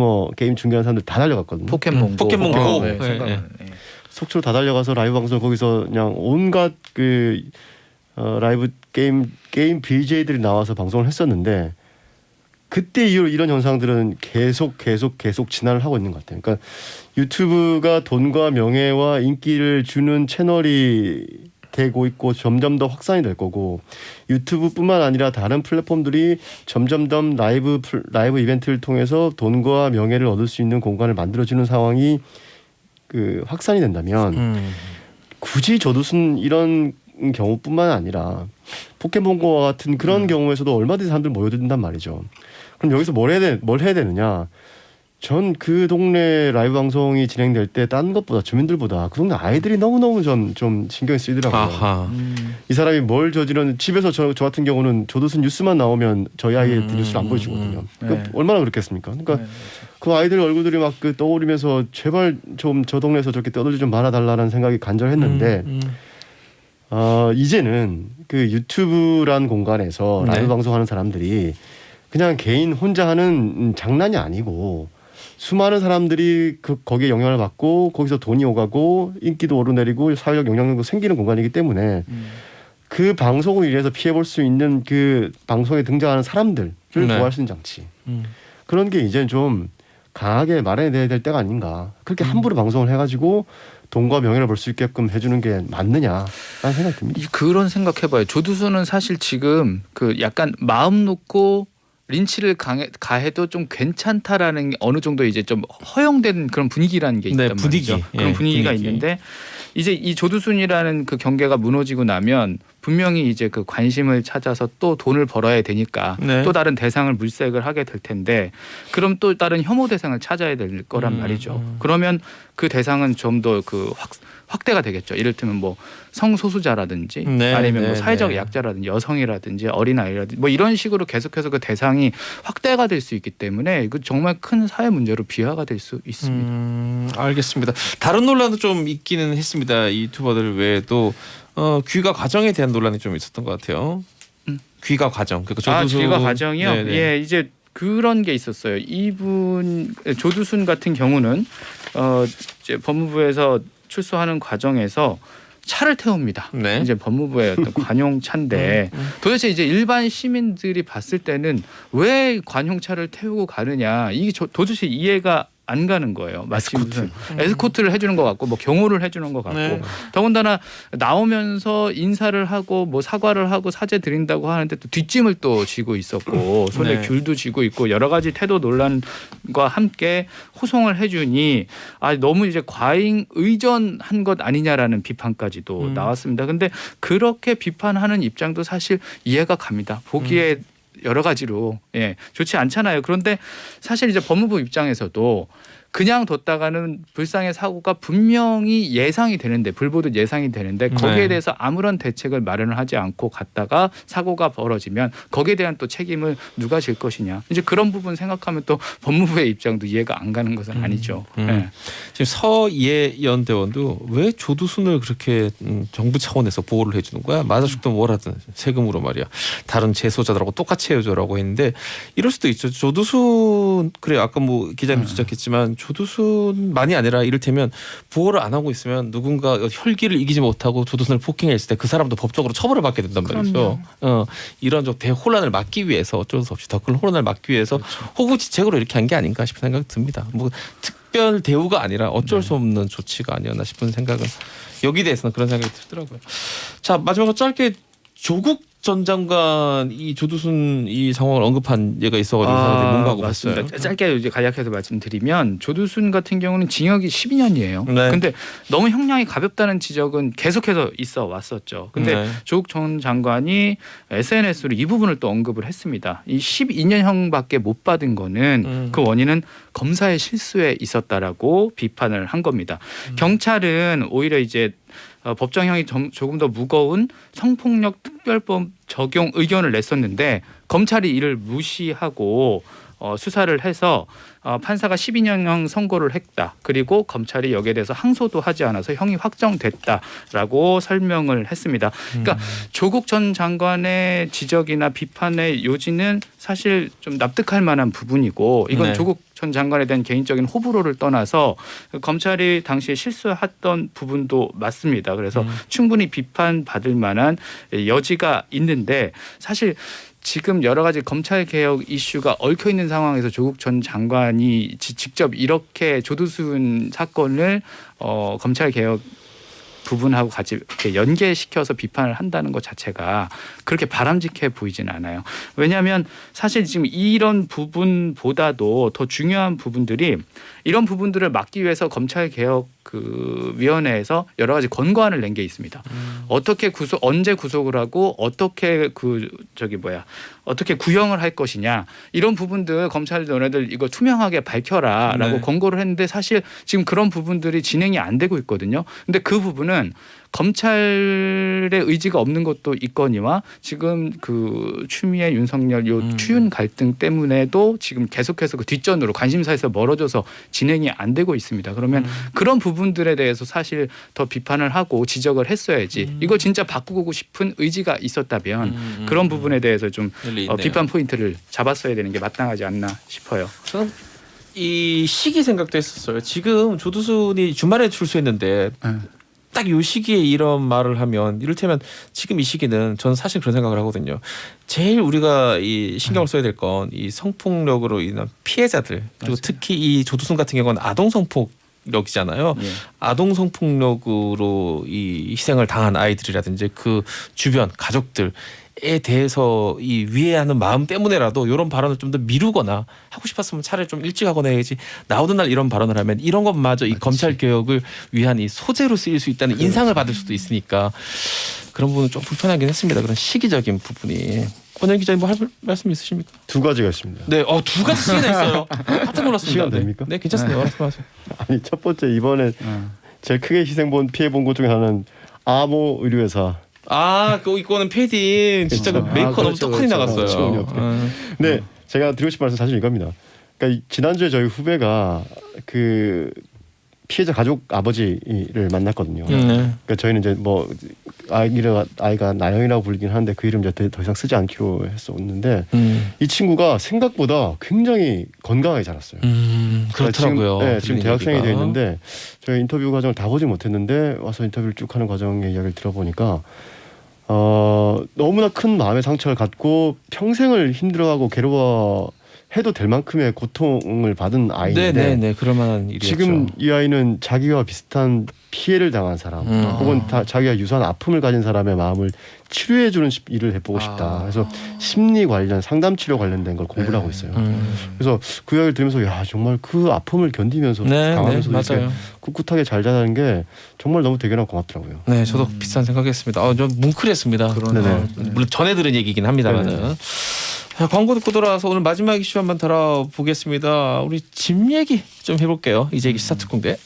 중계하는 사람들 다 달려갔거든요. 포켓몬고. 포켓몬고. 네, 네, 생각나네. 속초로 다 달려가서 라이브 방송 거기서 그냥 온갖 그 라이브 게임 BJ들이 나와서 방송을 했었는데 그때 이후로 이런 현상들은 계속 진화를 하고 있는 것 같아요. 그러니까 유튜브가 돈과 명예와 인기를 주는 채널이 되고 있고 점점 더 확산이 될 거고 유튜브뿐만 아니라 다른 플랫폼들이 점점 더 라이브 이벤트를 통해서 돈과 명예를 얻을 수 있는 공간을 만들어주는 상황이 그 확산이 된다면 굳이 조두순 이런 경우뿐만 아니라 포켓몬고와 같은 그런 경우에서도 얼마든지 사람들 모여든단 말이죠. 그럼 여기서 뭘 해야 되느냐? 전 그 동네 라이브 방송이 진행될 때 딴 것보다 주민들보다 그 동네 아이들이 너무너무 좀 신경이 쓰이더라고요. 아하. 이 사람이 뭘 저지른 집에서 저 같은 경우는 조두순 뉴스만 나오면 저희 아이한테 뉴스를 안 보여주거든요. 그러니까 얼마나 그렇겠습니까? 그러니까 그 아이들 얼굴들이 막 그 떠오르면서 제발 좀 저 동네에서 저렇게 떠들지 좀 말아달라는 생각이 간절했는데 이제는 그 유튜브란 공간에서 라이브 방송하는 사람들이 그냥 개인 혼자 하는 장난이 아니고 수많은 사람들이 거기에 영향을 받고 거기서 돈이 오가고 인기도 오르내리고 사회적 영향력도 생기는 공간이기 때문에 그 방송을 인해서 피해볼 수 있는 그 방송에 등장하는 사람들을 보호할 수 있는 장치 그런 게 이제 좀 강하게 마련해야 될 때가 아닌가. 그렇게 함부로 방송을 해가지고 돈과 명예를 벌 수 있게끔 해주는 게 맞느냐라는 생각이 듭니다. 그런 생각해봐요. 조두순은 사실 지금 그 약간 마음 놓고 린치를 가해도 좀 괜찮다라는 게 어느 정도 이제 좀 허용된 그런 분위기라는 게 있단 분위기. 말이죠. 그런 분위기가 있는데 이제 이 조두순이라는 그 경계가 무너지고 나면 분명히 이제 그 관심을 찾아서 또 돈을 벌어야 되니까 또 다른 대상을 물색을 하게 될 텐데 그럼 또 다른 혐오 대상을 찾아야 될 거란 말이죠. 그러면 그 대상은 좀 더 그 확대가 되겠죠. 이를테면 뭐 성소수자라든지 아니면 뭐 사회적 약자라든지 여성이라든지 어린아이라든지 뭐 이런 식으로 계속해서 그 대상이 확대가 될 수 있기 때문에 이거 정말 큰 사회 문제로 비화가 될 수 있습니다. 알겠습니다. 다른 논란도 좀 있기는 했습니다. 이 유튜버들 외에도 귀가 과정에 대한 논란이 좀 있었던 것 같아요. 귀가 과정. 그러니까 귀가 과정이요. 네네. 예, 이제 그런 게 있었어요. 이분 조두순 같은 경우는 이제 법무부에서 출소하는 과정에서 차를 태웁니다. 네. 이제 법무부의 어떤 관용차인데 도대체 이제 일반 시민들이 봤을 때는 왜 관용차를 태우고 가느냐 이게 도대체 이해가 안 가는 거예요. 마치 무슨 에스코트를 해주는 것 같고 뭐 경호를 해주는 것 같고 네. 더군다나 나오면서 인사를 하고 뭐 사과를 하고 사죄 드린다고 하는데 또 뒷짐을 또 쥐고 있었고 손에 네. 귤도 쥐고 있고 여러 가지 태도 논란과 함께 호송을 해주니 너무 이제 과잉 의존한 것 아니냐라는 비판까지도 나왔습니다. 근데 그렇게 비판하는 입장도 사실 이해가 갑니다. 보기에 여러 가지로 좋지 않잖아요. 그런데 사실 이제 법무부 입장에서도 그냥 뒀다가는 불상의 사고가 분명히 예상이 되는데 불보듯 예상이 되는데 거기에 네. 대해서 아무런 대책을 마련을 하지 않고 갔다가 사고가 벌어지면 거기에 대한 또 책임을 누가 질 것이냐. 이제 그런 부분 생각하면 또 법무부의 입장도 이해가 안 가는 것은 아니죠. 네. 지금 서예연 대원도 왜 조두순을 그렇게 정부 차원에서 보호를 해주는 거야? 맞아 죽든 뭘 하든 세금으로 말이야. 다른 재소자들하고 똑같이 해줘라고 했는데 이럴 수도 있죠. 조두순 그래 아까 뭐 기자님 지적했지만 조두순만이 아니라 이를테면 보호를 안 하고 있으면 누군가 혈기를 이기지 못하고 조두순을 폭행했을 때 그 사람도 법적으로 처벌을 받게 된단 말이죠. 이런 좀 대혼란을 막기 위해서 어쩔 수 없이 더 큰 혼란을 막기 위해서 호구지책으로 이렇게 한 게 아닌가 싶은 생각이 듭니다. 뭐 특별 대우가 아니라 어쩔 수 없는 조치가 아니었나 싶은 생각은 여기 대해서는 그런 생각이 들더라고요. 자 마지막으로 짧게 조국 전 장관 이 조두순 이 상황을 언급한 예가 있어가지고 사람들이 뭔가 하고 맞습니다. 봤어요. 짧게 이제 간략해서 말씀드리면 조두순 같은 경우는 징역이 12년이에요. 네. 근데 너무 형량이 가볍다는 지적은 계속해서 있어 왔었죠. 근데 네. 조국 전 장관이 SNS로 이 부분을 또 언급을 했습니다. 이 12년형밖에 못 받은 거는 그 원인은 검사의 실수에 있었다라고 비판을 한 겁니다. 경찰은 오히려 이제 법정형이 조금 더 무거운 성폭력 특별법 적용 의견을 냈었는데 검찰이 이를 무시하고 수사를 해서 판사가 12년형 선고를 했다. 그리고 검찰이 여기에 대해서 항소도 하지 않아서 형이 확정됐다라고 설명을 했습니다. 그러니까 조국 전 장관의 지적이나 비판의 요지는 사실 좀 납득할 만한 부분이고 이건 네. 조국 전 장관에 대한 개인적인 호불호를 떠나서 검찰이 당시에 실수했던 부분도 맞습니다. 그래서 충분히 비판받을 만한 여지가 있는데 사실 지금 여러 가지 검찰 개혁 이슈가 얽혀 있는 상황에서 조국 전 장관이 직접 이렇게 조두순 사건을 검찰 개혁 부분하고 같이 이렇게 연계시켜서 비판을 한다는 것 자체가 그렇게 바람직해 보이지는 않아요. 왜냐하면 사실 지금 이런 부분보다도 더 중요한 부분들이 이런 부분들을 막기 위해서 검찰 개혁 그 위원회에서 여러 가지 권고안을 낸 게 있습니다. 어떻게 언제 구속을 하고 어떻게 어떻게 구형을 할 것이냐 이런 부분들 검찰 너네들 이거 투명하게 밝혀라라고 네. 권고를 했는데 사실 지금 그런 부분들이 진행이 안 되고 있거든요. 근데 그 부분은 검찰의 의지가 없는 것도 있거니와 지금 그 추미애 윤석열 요 추윤 갈등 때문에도 지금 계속해서 그 뒷전으로 관심사에서 멀어져서 진행이 안 되고 있습니다. 그러면 그런 부분들에 대해서 사실 더 비판을 하고 지적을 했어야지. 이거 진짜 바꾸고 싶은 의지가 있었다면 그런 부분에 대해서 좀 비판 포인트를 잡았어야 되는 게 마땅하지 않나 싶어요. 저는 이 시기 생각도 했었어요. 지금 조두순이 주말에 출소했는데 딱 이 시기에 이런 말을 하면 이를테면 지금 이 시기는 저는 사실 그런 생각을 하거든요. 제일 우리가 이 신경을 써야 될 건 이 성폭력으로 인한 피해자들 그리고 맞아요. 특히 이 조두순 같은 경우는 아동 성폭력이잖아요. 예. 아동 성폭력으로 이 희생을 당한 아이들이라든지 그 주변 가족들 에 대해서 이 위해하는 마음 때문에라도 이런 발언을 좀 더 미루거나 하고 싶었으면 차라리 좀 일찍 하거나 해야지 나오는 날 이런 발언을 하면 이런 것마저 이 검찰 개혁을 위한 이 소재로 쓰일 수 있다는 인상을 받을 수도 있으니까 그런 부분은 좀 불편하긴 했습니다. 그런 시기적인 부분이. 권영 기자님 뭐 할 말씀 있으십니까? 두 가지가 있습니다. 네, 두 가지씩이나 있어요. 깜짝 놀랐습니다. 시간 네. 됩니까? 네, 괜찮습니다. 말씀하세요. 아니 첫 번째 이번에 제일 크게 피해 본 것 중에 하나는 아모 의료회사. 이거는 패딩 진짜 그렇죠. 그 메이커 너무 그렇죠, 떡하니 그렇죠. 나갔어요. 지금이 어떻게. 네, 제가 드리고 싶은 말씀 사실 이겁니다. 그러니까 지난주에 저희 후배가 그 피해자 가족 아버지를 만났거든요. 네. 그러니까 저희는 이제 뭐 아이가 나영이라고 불리긴 하는데 그 이름 이제 더 이상 쓰지 않기로 했었는데 이 친구가 생각보다 굉장히 건강하게 자랐어요. 그렇더라고요. 지금 대학생이 되어 있는데 저희 인터뷰 과정을 다 보지 못했는데 와서 인터뷰를 쭉 하는 과정의 이야기를 들어보니까 너무나 큰 마음의 상처를 갖고 평생을 힘들어하고 괴로워해도 될 만큼의 고통을 받은 아이인데 네네네 그럴 만한 일이었죠. 지금 이 아이는 자기와 비슷한 피해를 당한 사람 혹은 자기가 유사한 아픔을 가진 사람의 마음을 치료해주는 일을 해보고 싶다. 그래서 심리 관련 상담 치료 관련된 걸 공부를 하고 있어요. 그래서 그 이야기를 들으면서 야 정말 그 아픔을 견디면서 당하면서 이렇게 맞아요. 꿋꿋하게 잘 자라는 게 정말 너무 대견하고 고맙더라고요. 네, 저도 비슷한 생각했습니다. 좀 뭉클했습니다. 네네. 물론 전에 들은 얘기긴 합니다만은. 자, 광고 듣고 돌아와서 오늘 마지막 이슈 한번 다뤄보겠습니다. 우리 집 얘기 좀 해볼게요. 이제 얘기 시사특공대.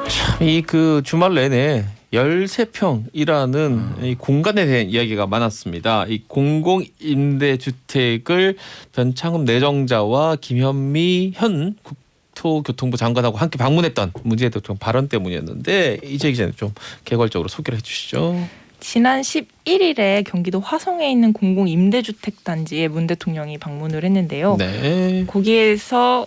참, 이 그 주말 내내 13평이라는 이 공간에 대한 이야기가 많았습니다. 이 공공임대주택을 변창흠 내정자와 김현미 현 국토교통부 장관하고 함께 방문했던 문재인 대통령 발언 때문이었는데 이재 기자님 좀 개괄적으로 소개를 해주시죠. 지난 11일에 경기도 화성에 있는 공공임대주택 단지에 문 대통령이 방문을 했는데요. 네. 거기에서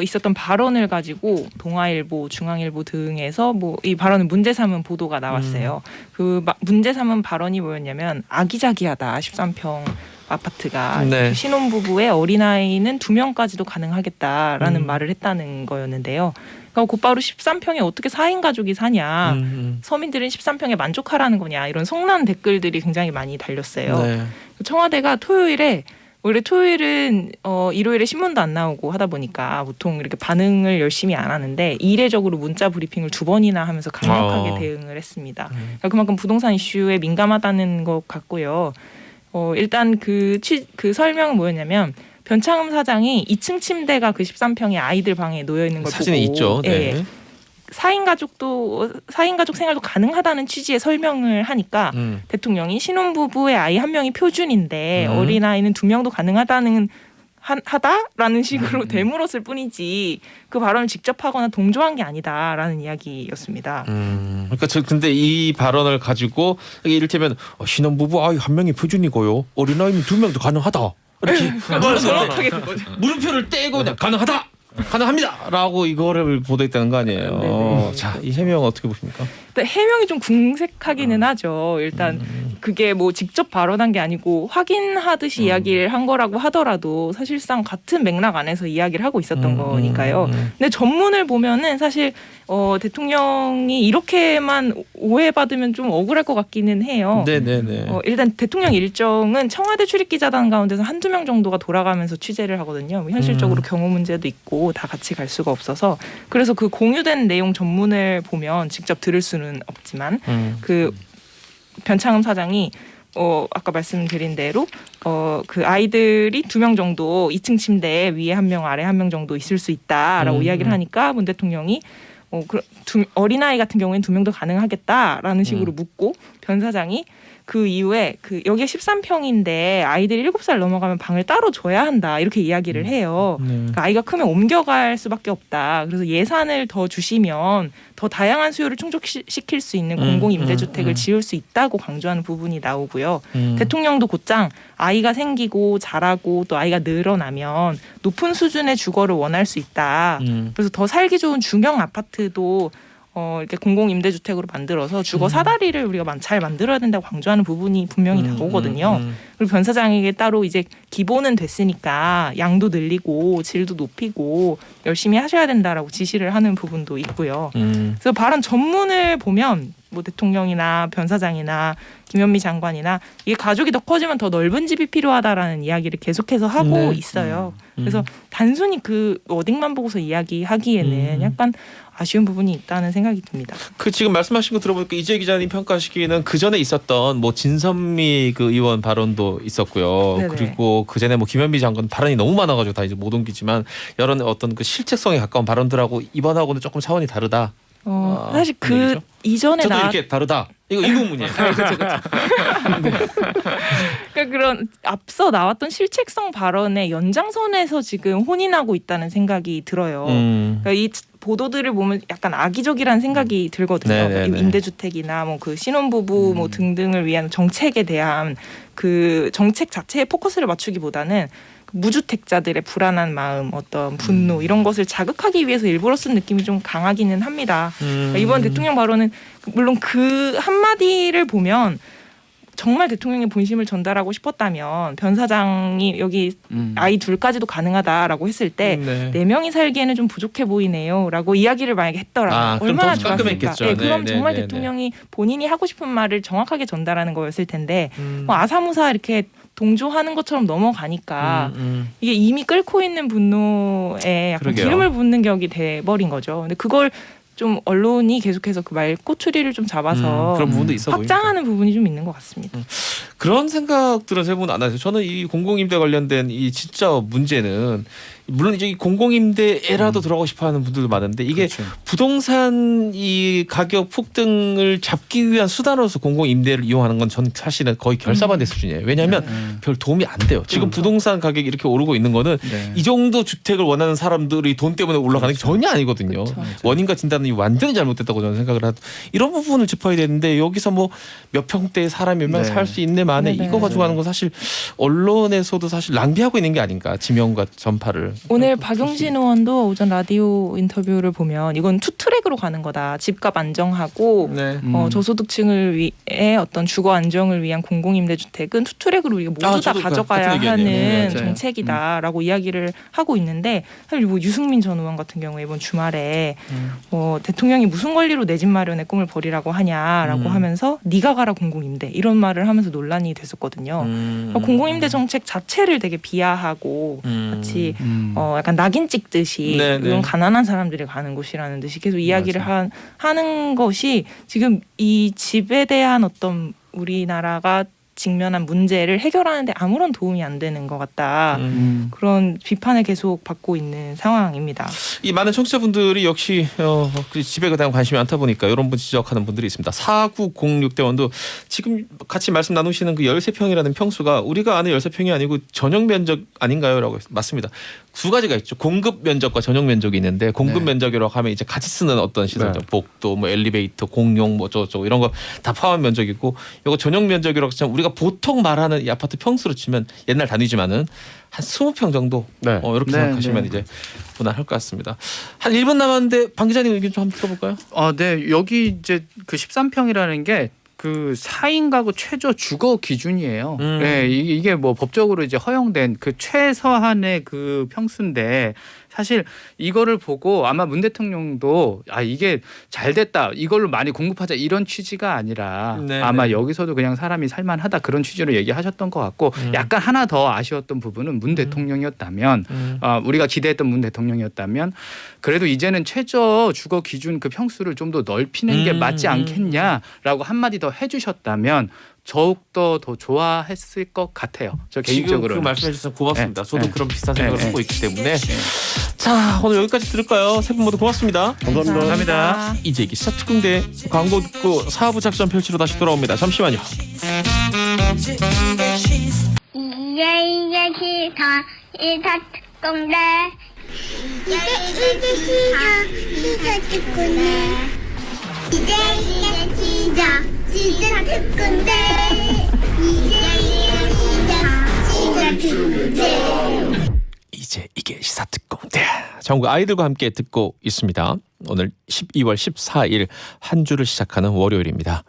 있었던 발언을 가지고 동아일보, 중앙일보 등에서 뭐 이 발언을 문제 삼은 보도가 나왔어요. 그 문제 삼은 발언이 뭐였냐면 아기자기하다 13평 아파트가 네. 신혼부부의 어린아이는 2명까지도 가능하겠다라는 말을 했다는 거였는데요. 그러니까 곧바로 13평에 어떻게 4인 가족이 사냐, 서민들은 13평에 만족하라는 거냐 이런 성난 댓글들이 굉장히 많이 달렸어요. 네. 청와대가 토요일에 원래 토요일은 일요일에 신문도 안 나오고 하다 보니까 보통 이렇게 반응을 열심히 안 하는데 이례적으로 문자 브리핑을 2번이나 하면서 강력하게 대응을 했습니다. 그러니까 그만큼 부동산 이슈에 민감하다는 것 같고요. 일단 그 설명은 뭐였냐면 변창흠 사장이 2층 침대가 그 13평의 아이들 방에 놓여 있는 걸 사진에 보고 있죠. 네. 예, 4인 가족 생활도 가능하다는 취지의 설명을 하니까 대통령이 신혼부부의 아이 1명이 표준인데 어린아이는 2명도 가능하다는 하다라는 식으로 되물었을 뿐이지 그 발언을 직접 하거나 동조한 게 아니다라는 이야기였습니다. 그러니까 근데 이 발언을 가지고 이를테면 신혼부부 아이 1명이 표준이고요. 어린아이는 2명도 가능하다. 이렇게 정확하게 그거죠. 물음표를 떼고 그냥 가능합니다라고 이거를 보도했다는 거 아니에요. 네네. 자, 이 해명 어떻게 보십니까? 해명이 좀 궁색하기는 하죠. 일단 그게 뭐 직접 발언한 게 아니고 확인하듯이 이야기를 한 거라고 하더라도 사실상 같은 맥락 안에서 이야기를 하고 있었던 거니까요. 근데 전문을 보면은 사실 대통령이 이렇게만 오해받으면 좀 억울할 것 같기는 해요. 네네네. 일단 대통령 일정은 청와대 출입기자단 가운데서 1-2명 정도가 돌아가면서 취재를 하거든요. 현실적으로 경호 문제도 있고 다 같이 갈 수가 없어서 그래서 그 공유된 내용 전문을 보면 직접 들을 수는 없지만 그 변창흠 사장이 아까 말씀드린 대로 그 아이들이 2명 정도 2층 침대에 위에 1명 아래 1명 정도 있을 수 있다라고 이야기를 하니까 문 대통령이 어린아이 같은 경우에는 2명도 가능하겠다라는 식으로 묻고 변 사장이 그 이후에 여기가 13평인데 아이들이 7살 넘어가면 방을 따로 줘야 한다 이렇게 이야기를 해요. 그러니까 아이가 크면 옮겨갈 수밖에 없다. 그래서 예산을 더 주시면 더 다양한 수요를 충족시킬 수 있는 공공임대주택을 지을 수 있다고 강조하는 부분이 나오고요. 대통령도 곧장 아이가 생기고 자라고 또 아이가 늘어나면 높은 수준의 주거를 원할 수 있다. 그래서 더 살기 좋은 중형 아파트도 이렇게 공공임대주택으로 만들어서 주거 사다리를 우리가 잘 만들어야 된다고 강조하는 부분이 분명히 나오거든요. 그리고 변 사장에게 따로 이제 기본은 됐으니까 양도 늘리고 질도 높이고 열심히 하셔야 된다라고 지시를 하는 부분도 있고요. 그래서 발언 전문을 보면 뭐 대통령이나 변 사장이나 김현미 장관이나 이게 가족이 더 커지면 더 넓은 집이 필요하다라는 이야기를 계속해서 하고 있어요. 그래서 단순히 그 워딩만 보고서 이야기하기에는 약간 아쉬운 부분이 있다는 생각이 듭니다. 그 지금 말씀하신 거 들어보니까 이재 기자님 평가하시기에는 그 전에 있었던 뭐 진선미 그 의원 발언도 있었고요. 네네. 그리고 그 전에 뭐 김현미 장관 발언이 너무 많아가지고 다 이제 못 옮기지만 여러 어떤 그 실책성에 가까운 발언들하고 이번하고는 조금 차원이 다르다. 사실 그 얘기죠? 이전에 저도 이렇게 다르다. 이거 의문문이에요. 그러니까 그런 앞서 나왔던 실책성 발언의 연장선에서 지금 혼인하고 있다는 생각이 들어요. 그러니까 이 보도들을 보면 약간 악의적이라는 생각이 들거든요. 네네네. 임대주택이나 뭐 그 신혼부부 뭐 등등을 위한 정책에 대한 그 정책 자체에 포커스를 맞추기보다는 무주택자들의 불안한 마음, 어떤 분노 이런 것을 자극하기 위해서 일부러 쓴 느낌이 좀 강하기는 합니다. 그러니까 이번 대통령 발언은 물론 그 한마디를 보면 정말 대통령의 본심을 전달하고 싶었다면 변사장이 여기 아이 둘까지도 가능하다라고 했을 때 네 명이 살기에는 좀 부족해 보이네요라고 이야기를 만약에 했더라면 그럼 얼마나 더 좋았을까. 깔끔했겠죠. 네, 그럼 네, 정말 네, 네, 대통령이 본인이 하고 싶은 말을 정확하게 전달하는 거였을 텐데 뭐 아사무사 이렇게 동조하는 것처럼 넘어가니까 이게 이미 끓고 있는 분노에 약간 그러게요. 기름을 붓는 격이 돼버린 거죠. 근데 그걸 좀 언론이 계속해서 그 말 꼬투리를 좀 잡아서 그런 부분도 있어 보입니다. 확장하는 부분이 좀 있는 것 같습니다. 그런 생각들은 세분 안 하세요? 저는 이 공공임대 관련된 이 진짜 문제는 물론 이제 이 공공임대에라도 들어가고 싶어하는 분들도 많은데 이게 그렇죠. 부동산 이 가격 폭등을 잡기 위한 수단으로서 공공임대를 이용하는 건 전 사실은 거의 결사반대 수준이에요. 왜냐하면 별 도움이 안 돼요. 지금 부동산 가격이 이렇게 오르고 있는 거는 네. 이 정도 주택을 원하는 사람들이 돈 때문에 올라가는 게 전혀 아니거든요. 그렇죠. 원인과 진단이 완전히 잘못됐다고 저는 생각을 하고 이런 부분을 짚어야 되는데 여기서 뭐 몇 평대에 사람이 몇 명 네. 살 수 있네 만에 네네. 이거 가지고 하는 건 사실 언론에서도 사실 낭비하고 있는 게 아닌가 지명과 전파를. 오늘 박용진 의원도 오전 라디오 인터뷰를 보면 이건 투트랙으로 가는 거다. 집값 안정하고 네. 저소득층을 위해 어떤 주거 안정을 위한 공공임대주택은 투트랙으로 우리가 모두 다 저도 가져가야 같은 하는 얘기예요. 네, 맞아요. 정책이다라고 이야기를 하고 있는데 사실 뭐 유승민 전 의원 같은 경우에 이번 주말에 대통령이 무슨 권리로 내 집 마련의 꿈을 버리라고 하냐라고 하면서 네가 가라 공공임대 이런 말을 하면서 논란이 됐었거든요. 그러니까 공공임대 정책 자체를 되게 비하하고 마치 약간 낙인 찍듯이 네, 네. 이건 가난한 사람들이 가는 곳이라는 듯이 계속 이야기를 하는 것이 지금 이 집에 대한 어떤 우리나라가 직면한 문제를 해결하는데 아무런 도움이 안 되는 것 같다. 그런 비판을 계속 받고 있는 상황입니다. 이 많은 청취자분들이 역시 그 집에 대한 관심이 많다 보니까 이런 분 지적하는 분들이 있습니다. 4906대원도 지금 같이 말씀 나누시는 그 13평이라는 평수가 우리가 아는 13평이 아니고 전용 면적 아닌가요? 라고 맞습니다. 두 가지가 있죠. 공급 면적과 전용 면적이 있는데 공급 네. 면적이라고 하면 이제 같이 쓰는 어떤 시설들, 네. 복도, 뭐 엘리베이터, 공용 뭐 저쪽 이런 거 다 포함한 면적이고 이거 전용 면적이라고 하면 우리가 보통 말하는 이 아파트 평수로 치면 옛날 단위지만은 한 20평 정도 네. 이렇게 네, 생각하시면 네. 이제 무난할 것 같습니다. 한 1분 남았는데 방 기자님 의견 좀 한번 들어볼까요? 네. 여기 이제 그 13평이라는 게 그 4인 가구 최저 주거 기준이에요. 네, 이게 뭐 법적으로 이제 허용된 그 최소한의 그 평수인데 사실 이거를 보고 아마 문 대통령도 이게 잘 됐다 이걸로 많이 공급하자 이런 취지가 아니라 네, 아마 네. 여기서도 그냥 사람이 살만하다 그런 취지로 얘기하셨던 것 같고 약간 하나 더 아쉬웠던 부분은 문 대통령이었다면 우리가 기대했던 문 대통령이었다면 그래도 이제는 최저 주거 기준 그 평수를 좀 더 넓히는 게 맞지 않겠냐라고 한마디 더 해주셨다면 더욱더 더 좋아했을 것 같아요. 저 개인적으로. 지금 그 말씀해 주셔서 고맙습니다. 네. 저도 네. 그런 비슷한 생각을 네. 하고 있기 때문에 자 오늘 여기까지 들을까요? 세 분 모두 고맙습니다. 감사합니다. 감사합니다. 이재기 시사특공대 광고 듣고 4부 작전 펼치러 다시 돌아옵니다. 잠시만요. 이제 시사 특공대 이제 시사 특공대 이제 시사 특공대 이제 이게 시사특공대. 전국 아이들과 함께 듣고 있습니다. 오늘 12월 14일 한 주를 시작하는 월요일입니다.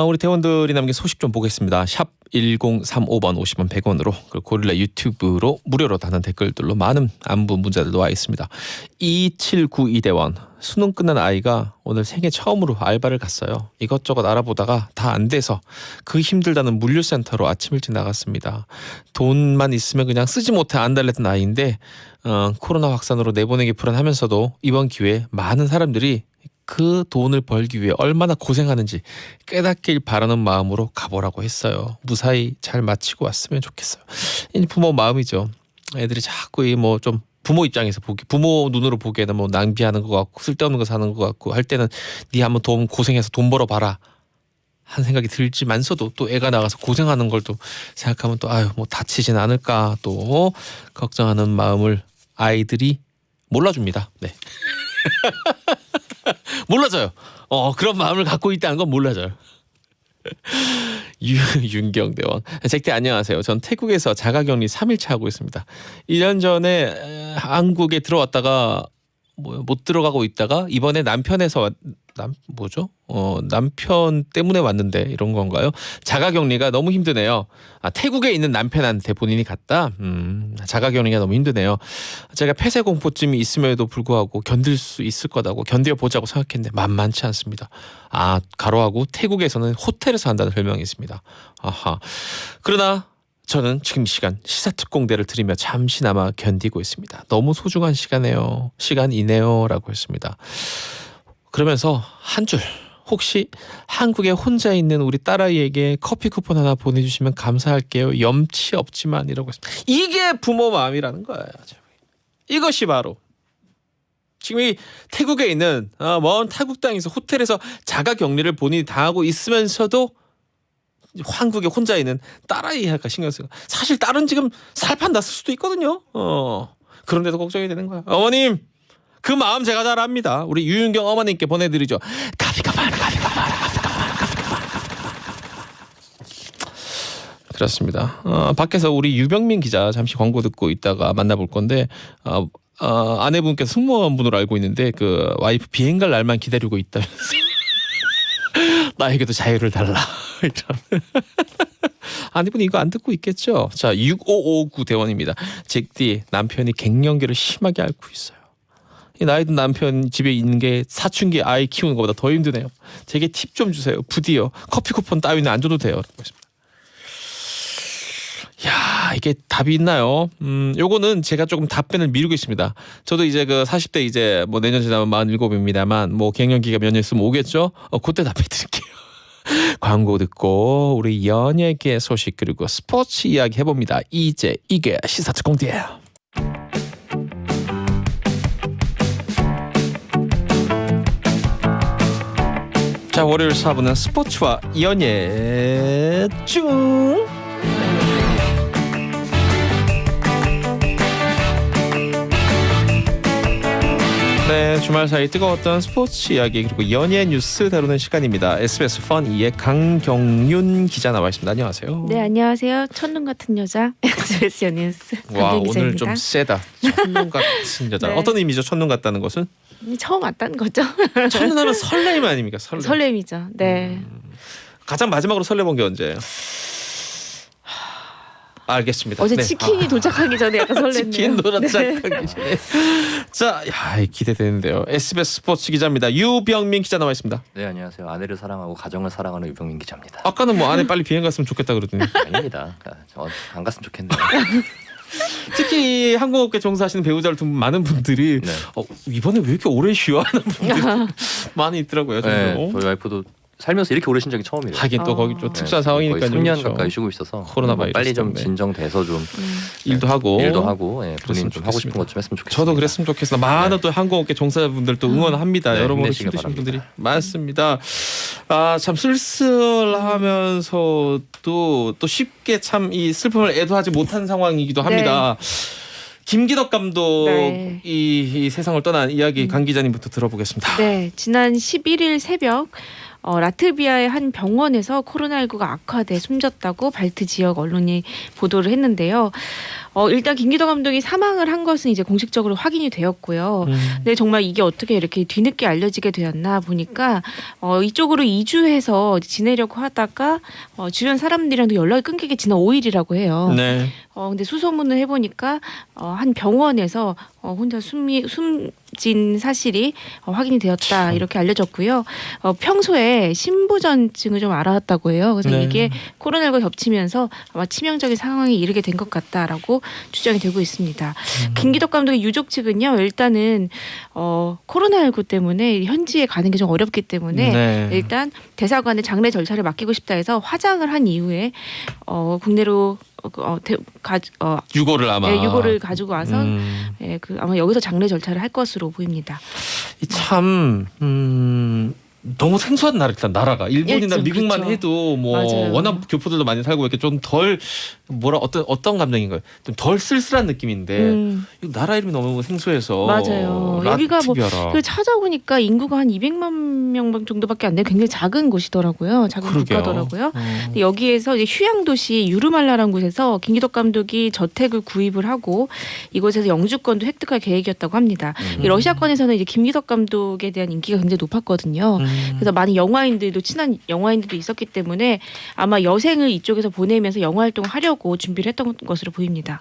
우리 대원들이 남긴 소식 좀 보겠습니다. 샵 1035번 50원 100원으로 그리고 고릴라 유튜브로 무료로 다는 댓글들로 많은 안부 문자들도 와 있습니다. 2792대원 수능 끝난 아이가 오늘 생애 처음으로 알바를 갔어요. 이것저것 알아보다가 다 안 돼서 그 힘들다는 물류센터로 아침 일찍 나갔습니다. 돈만 있으면 그냥 쓰지 못해 안달냈던 아이인데 코로나 확산으로 내보내기 불안하면서도 이번 기회에 많은 사람들이 그 돈을 벌기 위해 얼마나 고생하는지 깨닫길 바라는 마음으로 가보라고 했어요. 무사히 잘 마치고 왔으면 좋겠어요. 이 부모 마음이죠. 애들이 자꾸 뭐 좀 부모 입장에서 부모 눈으로 보기에는 뭐 낭비하는 것 같고 쓸데없는 거 사는 것 같고 할 때는 네 한번 고생해서 돈 벌어봐라 한 생각이 들지만서도 또 애가 나가서 고생하는 걸 또 생각하면 또 아유 뭐 다치진 않을까 또 걱정하는 마음을 아이들이 몰라줍니다. 네. 몰라줘요. 그런 마음을 갖고 있다는 건 몰라줘요. 윤경대원. 잭대 안녕하세요. 전 태국에서 자가격리 3일차 하고 있습니다. 1년 전에 한국에 들어왔다가 못 들어가고 있다가 이번에 남편에서 남편 때문에 왔는데 이런 건가요? 자가격리가 너무 힘드네요. 태국에 있는 남편한테 본인이 갔다. 자가격리가 너무 힘드네요. 제가 폐쇄공포증이 있음에도 불구하고 견딜 수 있을 거다고 견뎌보자고 생각했는데 만만치 않습니다. 가로하고 태국에서는 호텔에서 한다는 별명이 있습니다. 아하. 그러나 저는 지금 이 시간 시사특공대를 들으며 잠시나마 견디고 있습니다. 너무 소중한 시간이네요 라고 했습니다. 그러면서 한 줄 혹시 한국에 혼자 있는 우리 딸아이에게 커피 쿠폰 하나 보내주시면 감사할게요. 염치 없지만 이라고 했습니다. 이게 부모 마음이라는 거예요. 이것이 바로 지금 이 태국에 있는 먼 타국 땅에서 호텔에서 자가격리를 본인이 당하고 있으면서도 한국에 혼자 있는 딸아이가 신경 쓰고 사실 딸은 지금 살판 났을 수도 있거든요. 그런데도 걱정이 되는 거야. 어머님 그 마음 제가 잘 압니다. 우리 유윤경 어머님께 보내드리죠. 가비가 많아. 그렇습니다. 밖에서 우리 유병민 기자 잠시 광고 듣고 있다가 만나볼 건데 아내분께서 승무원분으로 알고 있는데 그 와이프 비행 갈 날만 기다리고 있다면서 나에게도 자유를 달라. 아내분이 이거 안 듣고 있겠죠? 자 6559 대원입니다. 잭디 남편이 갱년기를 심하게 앓고 있어요. 이 나이 든 남편 집에 있는 게 사춘기 아이 키우는 것보다 더 힘드네요. 제게 팁 좀 주세요. 부디요. 커피 쿠폰 따위는 안 줘도 돼요. 야 이게 답이 있나요? 요거는 제가 조금 답변을 미루고 있습니다. 저도 이제 그 40대 이제 뭐 내년 지나면 47입니다만 뭐 갱년기가 몇 년 있으면 오겠죠? 그때 답해 드릴게요. 광고 듣고 우리 연예계 소식 그리고 스포츠 이야기 해봅니다. 이제 이게 시사특공대예요. 자 월요일 4부는 스포츠와 연예 중. 네, 주말 사이 뜨거웠던 스포츠 이야기 그리고 연예 뉴스 다루는 시간입니다. SBS 펀2의 강경윤 기자 나와 있습니다. 안녕하세요. 네, 안녕하세요. 첫눈 같은 여자 SBS 연예뉴스 와, 강경 오늘 기자입니다. 좀 세다. 첫눈 같은 여자. 네. 어떤 의미죠? 첫눈 같다는 것은? 처음 왔다는 거죠. 첫눈하면 설레임 아닙니까? 설렘이죠. 네. 가장 마지막으로 설레본 게 언제예요? 알겠습니다. 어제 네. 치킨이 도착하기 전에 약간 설렜네요. 치킨 도착하기 전에. 자, 기대되는데요. SBS 스포츠 기자입니다. 유병민 기자 나와 있습니다. 네, 안녕하세요. 아내를 사랑하고 가정을 사랑하는 유병민 기자입니다. 아까는 뭐 아내 빨리 비행 갔으면 좋겠다 그러더니. 아닙니다. 안 갔으면 좋겠네요. 특히 항공업계 종사하시는 배우자를 둔 많은 분들이 네. 이번에 왜 이렇게 오래 쉬어 하는 분들이 많이 있더라고요. 네, 저희 와이프도 살면서 이렇게 오래 쉰 적이 처음이에요. 하긴 또 거기 좀 특수한 상황이니까 거의 3년 가까이 쉬고 있어서 코로나 바이러스 빨리 좀 때문에. 진정돼서 좀 일도 하고 본인 그랬으면 좀 하고 싶은 좋겠습니다. 것 좀 했으면 좋겠습니다. 저도 그랬으면 좋겠어. 많은 또 항공업계 종사자분들 또 응원합니다. 네, 여러모로 힘내시길 힘드신 바랍니다. 분들이 많습니다. 참 쓸쓸하면서도 또 쉽게 참 이 슬픔을 애도하지 못한 상황이기도 합니다. 김기덕 감독 네. 이 세상을 떠난 이야기 강 기자님부터 들어보겠습니다. 네, 지난 11일 새벽 라트비아의 한 병원에서 코로나19가 악화돼 숨졌다고 발트 지역 언론이 보도를 했는데요. 일단 김기덕 감독이 사망을 한 것은 이제 공식적으로 확인이 되었고요. 근데 정말 이게 어떻게 이렇게 뒤늦게 알려지게 되었나 보니까 이쪽으로 이주해서 지내려고 하다가 주변 사람들이랑도 연락이 끊기게 지난 5일이라고 해요. 네. 근데 수소문을 해보니까 한 병원에서 혼자 숨진 사실이 확인이 되었다 이렇게 알려졌고요. 평소에 신부전증을 좀 알아왔다고 해요. 그래서 네. 이게 코로나19가 겹치면서 아마 치명적인 상황에 이르게 된 것 같다라고 추정이 되고 있습니다. 김기덕 감독의 유족 측은요, 일단은 코로나19 때문에 현지에 가는 게 좀 어렵기 때문에 네. 일단 대사관에 장례 절차를 맡기고 싶다 해서 화장을 한 이후에 국내로 유고를 아마 유고를 가지고 와서 아마 여기서 장례 절차를 할 것으로 보입니다. 참 너무 생소한 나라 일단 나라가 일본이나 예, 미국만 그렇죠. 해도 뭐 맞아요. 워낙 교포들도 많이 살고 이렇게 좀 덜 뭐라 어떤 감정인가요? 좀 덜 쓸쓸한 느낌인데 이 나라 이름이 너무 생소해서 맞아요. 여기가 뭐 라트비아라. 그 찾아보니까 인구가 한 200만 명 정도밖에 안 돼요. 굉장히 작은 곳이더라고요. 작은 그러게요. 국가더라고요. 근데 여기에서 이제 휴양 도시 유르말라라는 곳에서 김기덕 감독이 저택을 구입을 하고 이곳에서 영주권도 획득할 계획이었다고 합니다. 이 러시아권에서는 이제 김기덕 감독에 대한 인기가 굉장히 높았거든요. 그래서 많은 영화인들도 친한 영화인들도 있었기 때문에 아마 여생을 이쪽에서 보내면서 영화 활동을 하려고 준비를 했던 것으로 보입니다.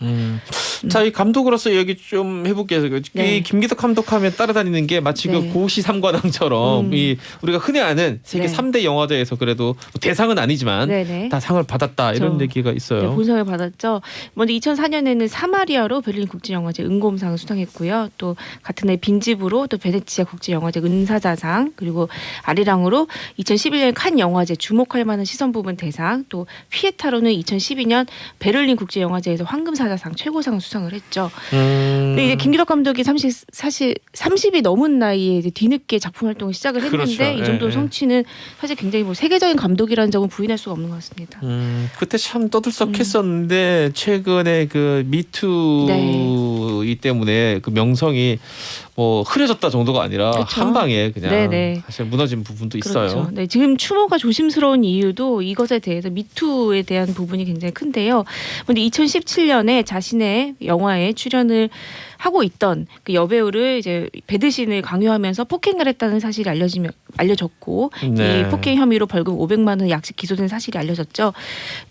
자, 이 감독으로서 얘기 좀 해볼게요. 네. 이 김기덕 감독하면 따라다니는 게 마치 네. 그 고시 삼관왕처럼 이 우리가 흔히 아는 세계 네. 3대 영화제에서 그래도 뭐 대상은 아니지만 네네. 다 상을 받았다 이런 그렇죠. 얘기가 있어요. 네, 본상을 받았죠. 먼저 2004년에는 사마리아로 베를린 국제영화제 은곰상을 수상했고요. 또 같은 해 빈집으로 또 베네치아 국제영화제 은사자상 그리고 아리랑으로 2011년 칸 영화제 주목할 만한 시선 부분 대상 또 피에타로는 2012년 베를린 국제영화제에서 황금사자상 최고상을 수상을 했죠. 근데 이제 김기덕 감독이 사실 30이 넘은 나이에 이제 뒤늦게 작품 활동을 시작을 했는데 그렇죠. 이 정도 예, 예. 성취는 사실 굉장히 뭐 세계적인 감독이라는 점은 부인할 수가 없는 것 같습니다. 그때 참 떠들썩했었는데 최근에 그 미투 네. 이 때문에 그 명성이 뭐 흐려졌다 정도가 아니라 그렇죠. 한 방에 그냥 네네. 사실 무너진 부분도 그렇죠. 있어요. 네, 지금 추모가 조심스러운 이유도 이것에 대해서 미투에 대한 부분이 굉장히 큰데요. 근데 2017년에 자신의 영화에 출연을 하고 있던 그 여배우를 이제 배드신을 강요하면서 폭행을 했다는 사실이 알려졌고 네. 이 폭행 혐의로 벌금 500만 원 약식 기소된 사실이 알려졌죠.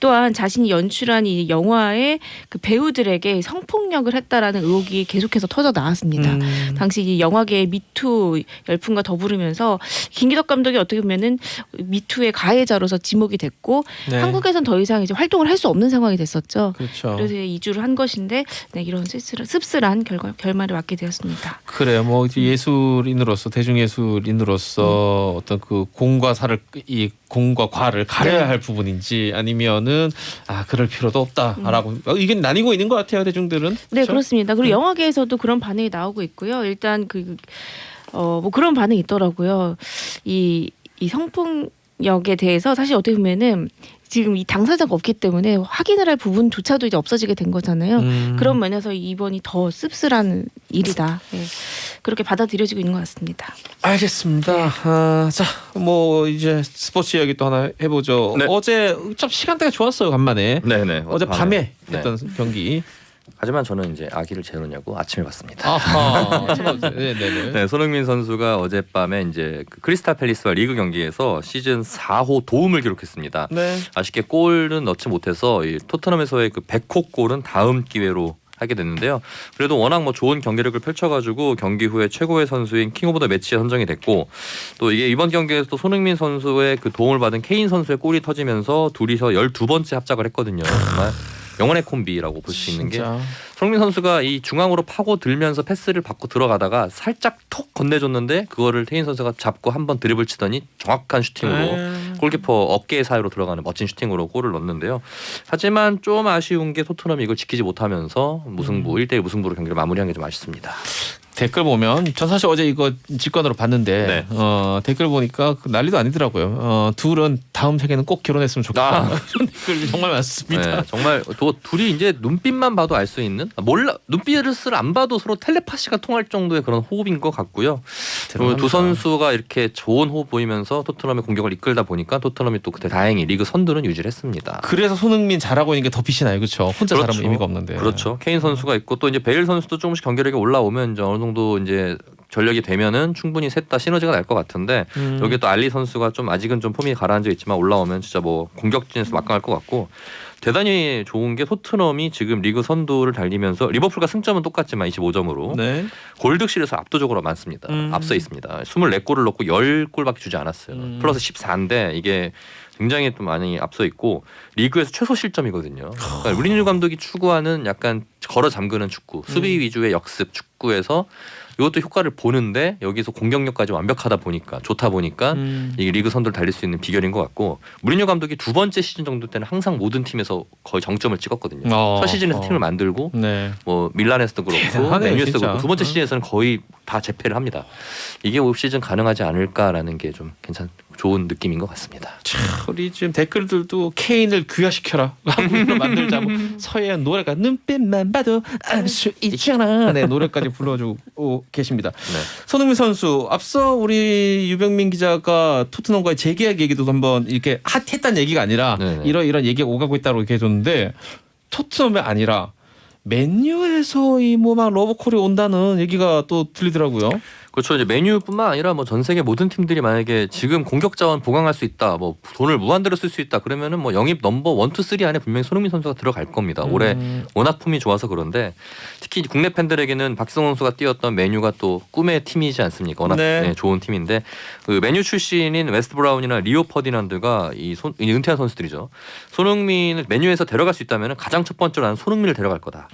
또한 자신이 연출한 이 영화의 그 배우들에게 성폭력을 했다라는 의혹이 계속해서 터져 나왔습니다. 당시 이 영화계의 미투 열풍과 더불으면서 김기덕 감독이 어떻게 보면은 미투의 가해자로서 지목이 됐고 네. 한국에선 더 이상 이제 활동을 할 수 없는 상황이 됐었죠. 그렇죠. 그래서 이주를 한 것인데 네, 이런 씁쓸한 결말을 맞게 되었습니다. 그래요. 뭐 이제 예술인으로서 대중예술인으로서 어떤 그 공과 사를 이 공과 과를 가려야 네. 할 부분인지 아니면은 그럴 필요도 없다라고 의견이 나뉘고 있는 것 같아요 대중들은. 네, 그렇죠? 그렇습니다. 그리고 영화계에서도 그런 반응이 나오고 있고요. 일단 뭐 그런 반응이 있더라고요. 이 성폭력에 대해서 사실 어떻게 보면은 지금 이 당사자가 없기 때문에 확인을 할 부분조차도 이제 없어지게 된 거잖아요. 그런 면에서 이번이 더 씁쓸한 일이다. 네. 그렇게 받아들여지고 있는 것 같습니다. 알겠습니다. 자, 뭐 이제 스포츠 이야기 또 하나 해보죠. 네. 어제 좀 시간대가 좋았어요 간만에. 네네. 어제 밤에 네. 했던 경기. 하지만 저는 이제 아기를 재우냐고 아침에 봤습니다. 아하. 네네네. 네, 손흥민 선수가 어젯밤에 이제 그 크리스탈 팰리스와 리그 경기에서 시즌 4호 도움을 기록했습니다. 네. 아쉽게 골은 넣지 못해서 이 토트넘에서의 그 100호 골은 다음 기회로 하게 됐는데요. 그래도 워낙 뭐 좋은 경기력을 펼쳐가지고 경기 후에 최고의 선수인 킹 오브 더 매치에 선정이 됐고 또 이게 이번 경기에서 또 손흥민 선수의 그 도움을 받은 케인 선수의 골이 터지면서 둘이서 12번째 합작을 했거든요. 정말 영혼의 콤비라고 볼 수 있는 게 손흥민 선수가 이 중앙으로 파고 들면서 패스를 받고 들어가다가 살짝 톡 건네줬는데 그거를 케인 선수가 잡고 한번 드리블 치더니 정확한 슈팅으로 골키퍼 어깨 사이로 들어가는 멋진 슈팅으로 골을 넣었는데요. 하지만 좀 아쉬운 게 토트넘이 이걸 지키지 못하면서 무승부 1대1 무승부로 경기를 마무리한 게 좀 아쉽습니다. 댓글 보면 전 사실 어제 이거 직관으로 봤는데 네. 댓글 보니까 난리도 아니더라고요. 둘은 다음 생에는 꼭 결혼했으면 좋겠다. 이런 댓글 정말 많습니다. 네, 정말 둘이 이제 눈빛만 봐도 알 수 있는 눈빛을 안 봐도 서로 텔레파시가 통할 정도의 그런 호흡인 것 같고요. 그리고 두 선수가 이렇게 좋은 호흡 보이면서 토트넘의 공격을 이끌다 보니까 토트넘이 또 그때 다행히 리그 선두는 유지를 했습니다. 그래서 손흥민 잘하고 있는 게 더 빛이 나요, 그렇죠? 혼자 그렇죠. 잘하면 의미가 없는데. 그렇죠. 케인 선수가 있고 또 이제 베일 선수도 조금씩 경기력이 올라오면 이제 어느 정도 이제 전력이 되면은 충분히 셋 다 시너지가 날 것 같은데 여기 또 알리 선수가 좀 아직은 좀 폼이 가라앉아 있지만 올라오면 진짜 뭐 공격진에서 막강할 것 같고 대단히 좋은 게 토트넘이 지금 리그 선두를 달리면서 리버풀과 승점은 똑같지만 25점으로 네. 골득실에서 압도적으로 많습니다. 앞서 있습니다. 24골을 넣고 10골밖에 주지 않았어요. 플러스 14인데 이게 굉장히 좀 많이 앞서 있고 리그에서 최소 실점이거든요. 그러니까 무리뉴 감독이 추구하는 약간 걸어 잠그는 축구, 수비 위주의 역습 축구에서 이것도 효과를 보는데 여기서 공격력까지 완벽하다 보니까 좋다 보니까 이게 리그 선두를 달릴 수 있는 비결인 것 같고 무리뉴 감독이 두 번째 시즌 정도 때는 항상 모든 팀에서 거의 정점을 찍었거든요. 첫 시즌에서 팀을 만들고 네. 뭐 밀란에서도 그렇고 대단하네요, 맨유에서도 진짜. 그렇고 두 번째 시즌에서는 거의 다 재패를 합니다. 이게 올 시즌 가능하지 않을까라는 게 좀 좋은 느낌인 것 같습니다. 참, 우리 지금 댓글들도 케인을 귀화시켜라 한국으로 만들자. 뭐 서예한 노래가 눈빛만 봐도 알 수 있잖아. 네, 노래까지 불러주고 계십니다. 네. 손흥민 선수 앞서 우리 유병민 기자가 토트넘과의 재계약 얘기도 한번 이렇게 핫했다는 얘기가 아니라 네네. 이런 얘기가 오가고 있다고 이렇게 해줬는데 토트넘이 아니라 맨유에서 이 뭐 막 러브콜이 온다는 얘기가 또 들리더라고요. 그렇죠. 이제 메뉴뿐만 아니라 뭐 전 세계 모든 팀들이 만약에 지금 공격 자원 보강할 수 있다, 뭐 돈을 무한대로 쓸 수 있다 그러면은 뭐 영입 넘버 1, 2, 3 안에 분명히 손흥민 선수가 들어갈 겁니다. 올해 워낙 폼이 좋아서 그런데 특히 국내 팬들에게는 박성호 선수가 뛰었던 메뉴가 또 꿈의 팀이지 않습니까? 워낙 네. 네, 좋은 팀인데 그 메뉴 출신인 웨스트 브라운이나 리오 퍼디난드가 이 은퇴한 선수들이죠. 손흥민을 메뉴에서 데려갈 수 있다면 가장 첫 번째로 나는 손흥민을 데려갈 거다.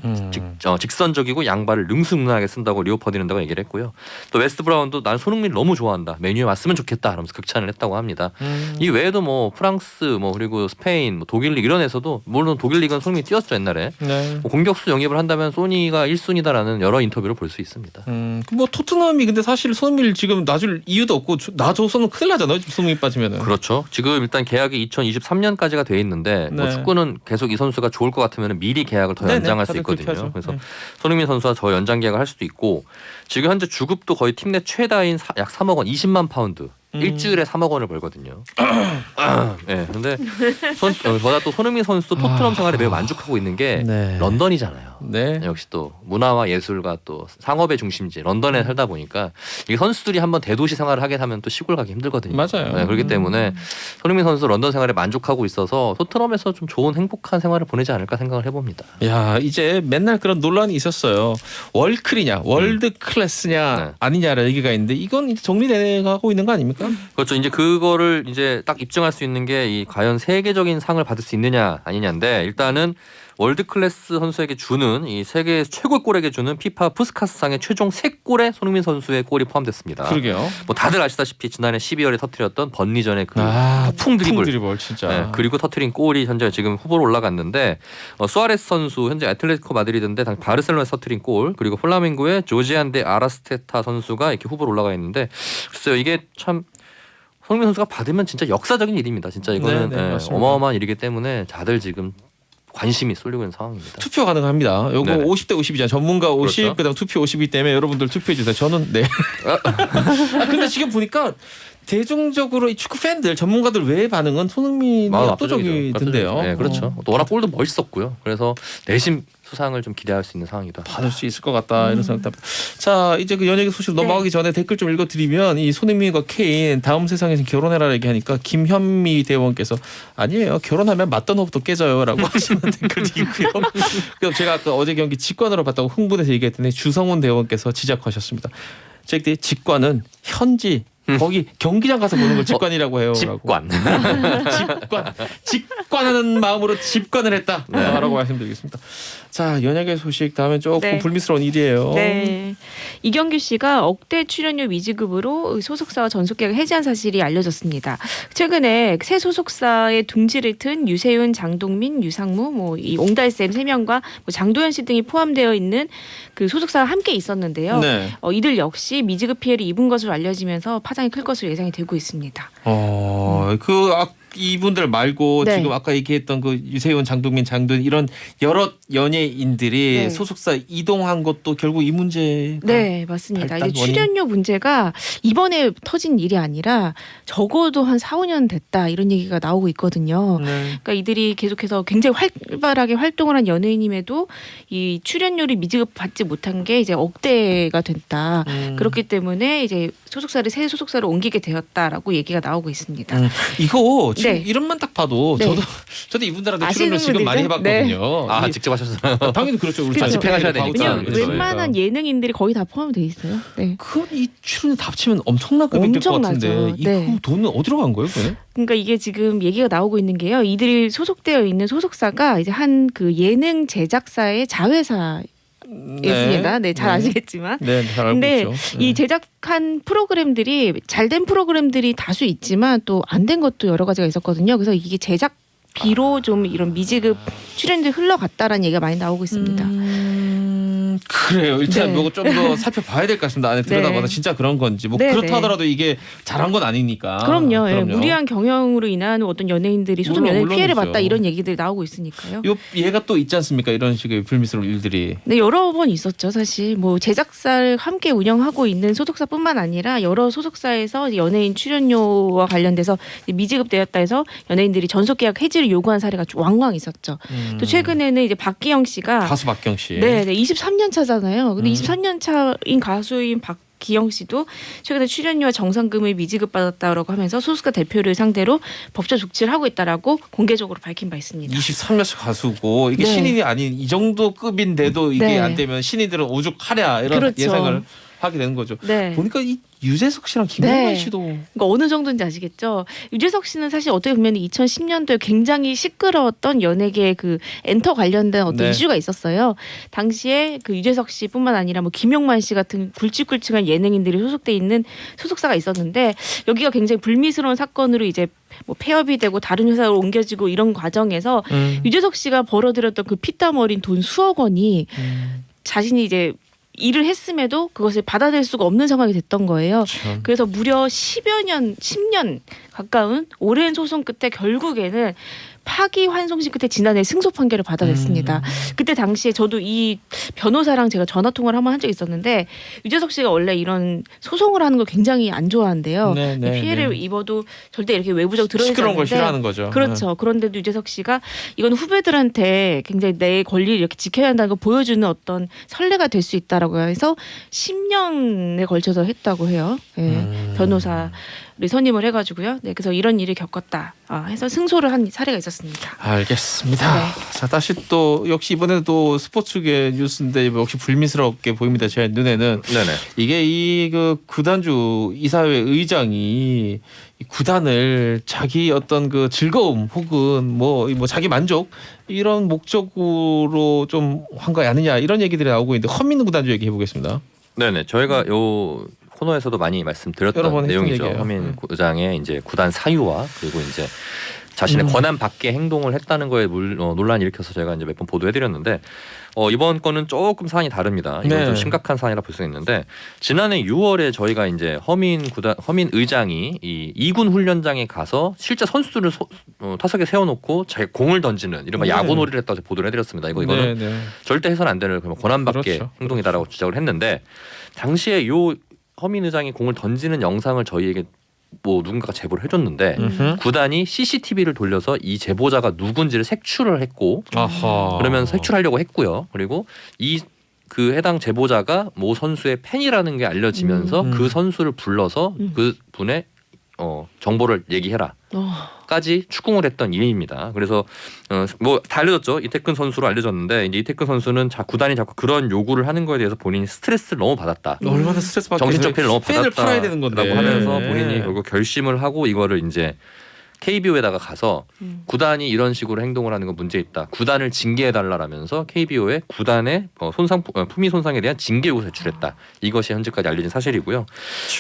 직선적이고 양발을 능수능란하게 쓴다고 리오 퍼디난드가 얘기를 했고요. 또 웨스트 브라운도 난 손흥민을 너무 좋아한다. 메뉴에 왔으면 좋겠다. 하면서 극찬을 했다고 합니다. 이 외에도 뭐 프랑스, 뭐 그리고 스페인, 뭐 독일 리그 이런 데서도 물론 독일 리그는 손흥민이 뛰었죠 옛날에. 네. 뭐 공격수 영입을 한다면 소니가 1순위다라는 여러 인터뷰를 볼 수 있습니다. 뭐 토트넘이 근데 사실 손흥민을 지금 놔줄 이유도 없고 놔줘서는 큰일 나잖아요. 손흥민 빠지면은. 그렇죠. 지금 일단 계약이 2023년까지가 돼 있는데 뭐 네. 축구는 계속 이 선수가 좋을 것 같으면 미리 계약을 더 네네, 연장할 수 다들 그렇게 있거든요. 하죠. 그래서 네. 손흥민 선수와 저 연장 계약을 할 수도 있고 지금 현재 주급도 거의 팀 내 최다인 약 3억 원, 20만 파운드. 일주일에 3억 원을 벌거든요. 네, 근데 저다 또 손흥민 선수도 토트넘 생활에 매우 만족하고 있는 게 네. 런던이잖아요. 네. 역시 또 문화와 예술과 또 상업의 중심지 런던에 살다 보니까 이 선수들이 한번 대도시 생활을 하게 되면 또 시골 가기 힘들거든요. 맞아요. 네, 그렇기 때문에 손흥민 선수 런던 생활에 만족하고 있어서 토트넘에서 좀 좋은 행복한 생활을 보내지 않을까 생각을 해봅니다. 야, 이제 맨날 그런 논란이 있었어요. 월클이냐, 월드 클래스냐 네. 아니냐라는 얘기가 있는데 이건 이제 정리되고 있는 거 아닙니까? 그렇죠. 이제 그거를 이제 딱 입증할 수 있는 게 이 과연 세계적인 상을 받을 수 있느냐 아니냐인데 일단은 월드 클래스 선수에게 주는 이 세계 최고 골에게 주는 피파 푸스카스상의 최종 3골에 손흥민 선수의 골이 포함됐습니다. 그러게요. 뭐 다들 아시다시피 지난해 12월에 터뜨렸던 번니전의 그 풍 드리블. 드리블 진짜. 네, 그리고 터트린 골이 현재 지금 후보로 올라갔는데 수아레스 선수 현재 아틀레티코 마드리드인데 당시 바르셀로나에서 터트린 골 그리고 플라밍고의 조지안 데 아라스테타 선수가 이렇게 후보로 올라가 있는데 글쎄요 이게 참 손흥민 선수가 받으면 진짜 역사적인 일입니다. 진짜 이거는 네, 네, 맞습니다. 어마어마한 일이기 때문에 다들 지금 관심이 쏠리고 있는 상황입니다. 투표 가능합니다. 요거 네네. 50대 50이잖아요. 전문가 50, 그렇죠. 그다음 투표 50이기 때문에 여러분들 투표해 주세요. 저는 네. 근데 지금 보니까 대중적으로 이 축구 팬들, 전문가들 외의 반응은 손흥민이 압도적이던데요. 네, 그렇죠. 또 워낙 골도 멋있었고요. 그래서 내심 수상을 좀 기대할 수 있는 상황이다. 받을 수 있을 것 같다 이런 생각도 합니다. 자, 이제 그 연예계 소식 네. 넘어가기 전에 댓글 좀 읽어드리면 이 손흥민과 케인 다음 세상에서 결혼해라 얘기하니까 김현미 대원께서 아니에요. 결혼하면 맞던 호흡도 깨져요라고 하시는 댓글도 있고요. 그럼 제가 아까 어제 경기 직관으로 봤다고 흥분해서 얘기했더니 주성훈 대원께서 지적하셨습니다. 저기 직관은 현지 거기 경기장 가서 보는 걸 직관이라고 해요. 집관. 직관하는 마음으로 집관을 했다라고 말씀드리겠습니다. 자, 연예계 소식 다음에 조금 네. 불미스러운 일이에요. 네. 이경규 씨가 억대 출연료 미지급으로 소속사와 전속계약을 해지한 사실이 알려졌습니다. 최근에 새 소속사의 둥지를 튼 유세윤, 장동민, 유상무, 뭐 이 옹달샘 3명과 뭐 장도연 씨 등이 포함되어 있는 그 소속사와 함께 있었는데요. 네. 이들 역시 미지급 피해를 입은 것으로 알려지면서 파장이 클 것으로 예상이 되고 있습니다. 이분들 말고 네. 지금 아까 얘기했던 그 유세윤, 장동민, 장도연 이런 여러 연예인들이 네. 소속사 이동한 것도 결국 이 문제가 네, 맞습니다. 발단 이제 원인? 출연료 문제가 이번에 터진 일이 아니라 적어도 한 4, 5년 됐다 이런 얘기가 나오고 있거든요. 네. 그러니까 이들이 계속해서 굉장히 활발하게 활동을 한 연예인임에도 이 출연료를 미지급 받지 못한 게 이제 억대가 됐다. 그렇기 때문에 이제 새 소속사로 옮기게 되었다라고 얘기가 나오고 있습니다. 이거 지금 네. 이름만 딱 봐도 네. 저도 이분들한테 아시는 출연료 지금 많이 분들이죠? 해봤거든요. 직접 하셨어요. 당연히 그렇죠. 우리 그렇죠. 집행하셔야 되니까. 왜냐면 그렇죠. 웬만한 예능인들이 거의 다 포함돼 있어요. 네. 이 출연료 다 합치면 엄청나게 될 것 같은데 엄청나죠. 이거 네. 돈은 어디로 간 거예요? 그게? 그러니까 이게 지금 얘기가 나오고 있는 게요. 이들이 소속되어 있는 소속사가 이제 한 그 예능 제작사의 자회사 있습니다. 네, 잘 아시겠지만. 네, 잘 알고 근데 있죠. 이 제작한 프로그램들이 잘된 프로그램들이 다수 있지만 또 안 된 것도 여러 가지가 있었거든요. 그래서 이게 제작비로 좀 이런 미지급 출연들이 흘러갔다라는 얘기가 많이 나오고 있습니다. 그래요. 일단 네. 이거 좀 더 살펴봐야 될 것 같습니다. 안에 들여다봐서 네. 진짜 그런 건지 뭐 네, 그렇다 네. 하더라도 이게 잘한 건 아니니까. 그럼요. 예, 무리한 경영으로 인한 어떤 연예인들이 소속 물론, 연예인 피해를 물론이죠. 봤다 이런 얘기들이 나오고 있으니까요. 요 얘가 또 있지 않습니까? 이런 식의 불미스러운 일들이. 네, 여러 번 있었죠. 사실 뭐 제작사를 함께 운영하고 있는 소속사뿐만 아니라 여러 소속사에서 연예인 출연료와 관련돼서 미지급되었다 해서 연예인들이 전속계약 해지를 요구한 사례가 왕왕 있었죠. 또 최근에는 이제 박기영 씨가 가수 박경 씨. 네, 23년 차잖아요. 근데 음. 23년 차인 가수인 박기영 씨도 최근에 출연료와 정상금을 미지급 받았다라고 하면서 소속사 대표를 상대로 법적 조치를 하고 있다라고 공개적으로 밝힌 바 있습니다. 23년차 가수고 이게 네. 신인이 아닌 이 정도 급인데도 이게 네. 안 되면 신인들은 오죽하랴 이런 그렇죠. 예상을 하게 되는 거죠. 네. 보니까 이 유재석 씨랑 김용만 네. 씨도 그러니까 어느 정도인지 아시겠죠? 유재석 씨는 사실 어떻게 보면 2010년도에 굉장히 시끄러웠던 연예계 그 엔터 관련된 어떤 네. 이슈가 있었어요. 당시에 그 유재석 씨뿐만 아니라 뭐 김용만 씨 같은 굵직굵직한 예능인들이 소속돼 있는 소속사가 있었는데 여기가 굉장히 불미스러운 사건으로 이제 뭐 폐업이 되고 다른 회사로 옮겨지고 이런 과정에서 유재석 씨가 벌어들였던 그 피땀 어린 돈 수억 원이 자신이 이제 일을 했음에도 그것을 받아낼 수가 없는 상황이 됐던 거예요. 참. 그래서 무려 10년 가까운 오랜 소송 끝에 결국에는 파기환송심 끝에 지난해 승소 판결을 받아냈습니다. 그때 당시에 저도 이 변호사랑 제가 전화 통화를 한번 한 적이 있었는데 유재석 씨가 원래 이런 소송을 하는 걸 굉장히 안 좋아한대요. 네, 네, 피해를 네. 입어도 절대 이렇게 외부적 드러내지 시끄러운 걸 않는데 싫어하는 거죠. 그렇죠. 그런데도 유재석 씨가 이건 후배들한테 굉장히 내 권리를 이렇게 지켜야 한다는 걸 보여주는 어떤 선례가 될 수 있다라고 해서 10년에 걸쳐서 했다고 해요. 예. 변호사를 선임을 해가지고요. 네, 그래서 이런 일을 겪었다 해서 승소를 한 사례가 있었습니다. 알겠습니다. 네. 자 다시 또 역시 이번에는 또 스포츠계 뉴스인데 역시 불미스럽게 보입니다. 제 눈에는 네네. 이게 이 그 구단주 이사회 의장이 이 구단을 자기 어떤 그 즐거움 혹은 뭐 자기 만족 이런 목적으로 좀 한 거 아니냐 이런 얘기들이 나오고 있는데 허민 구단주 얘기해 보겠습니다. 네네. 저희가 요 코너에서도 많이 여러 번 말씀드렸던 했던 내용이죠. 얘기예요. 허민 구장의 이제 구단 사유와 그리고 이제 자신의 권한 밖의 행동을 했다는 거에 논란을 일으켜서 제가 이제 몇 번 보도해드렸는데 이번 건은 조금 사안이 다릅니다. 이건 네. 좀 심각한 사안이라 볼 수 있는데 지난해 6월에 저희가 이제 허민 의장이 이 2군 훈련장에 가서 실제 선수들을 타석에 세워놓고 자기 공을 던지는 이른바 네. 야구놀이를 했다고 보도를 해드렸습니다. 이거는 네, 네. 절대 해서는 안 되는 권한 밖의 그렇죠. 행동이다라고 주장을 했는데 당시에 요 허민 의장이 공을 던지는 영상을 저희에게 뭐 누군가가 제보를 해줬는데 음흠. 구단이 CCTV를 돌려서 이 제보자가 누군지를 색출을 했고 아하. 그러면 색출하려고 했고요. 그리고 이 그 해당 제보자가 모 선수의 팬이라는 게 알려지면서 그 선수를 불러서 그 분의 정보를 얘기해라. 까지 추궁을 했던 일입니다. 그래서 뭐 다 알려졌죠. 이태근 선수로 알려졌는데 이제 이태근 선수는 구단이 자꾸 그런 요구를 하는 거에 대해서 본인이 스트레스를 너무 받았다. 얼마나 스트레스 받겠어요. 정신적 피해를 너무 팬을 팔아야 되는 건데. 받았다라고 하면서 네. 본인이 결국 결심을 하고 이거를 이제 KBO에다가 가서 구단이 이런 식으로 행동을 하는 건 문제 있다. 구단을 징계해달라라면서 KBO에 구단의 품위 손상에 대한 징계 요구를 제출했다. 이것이 현재까지 알려진 사실이고요.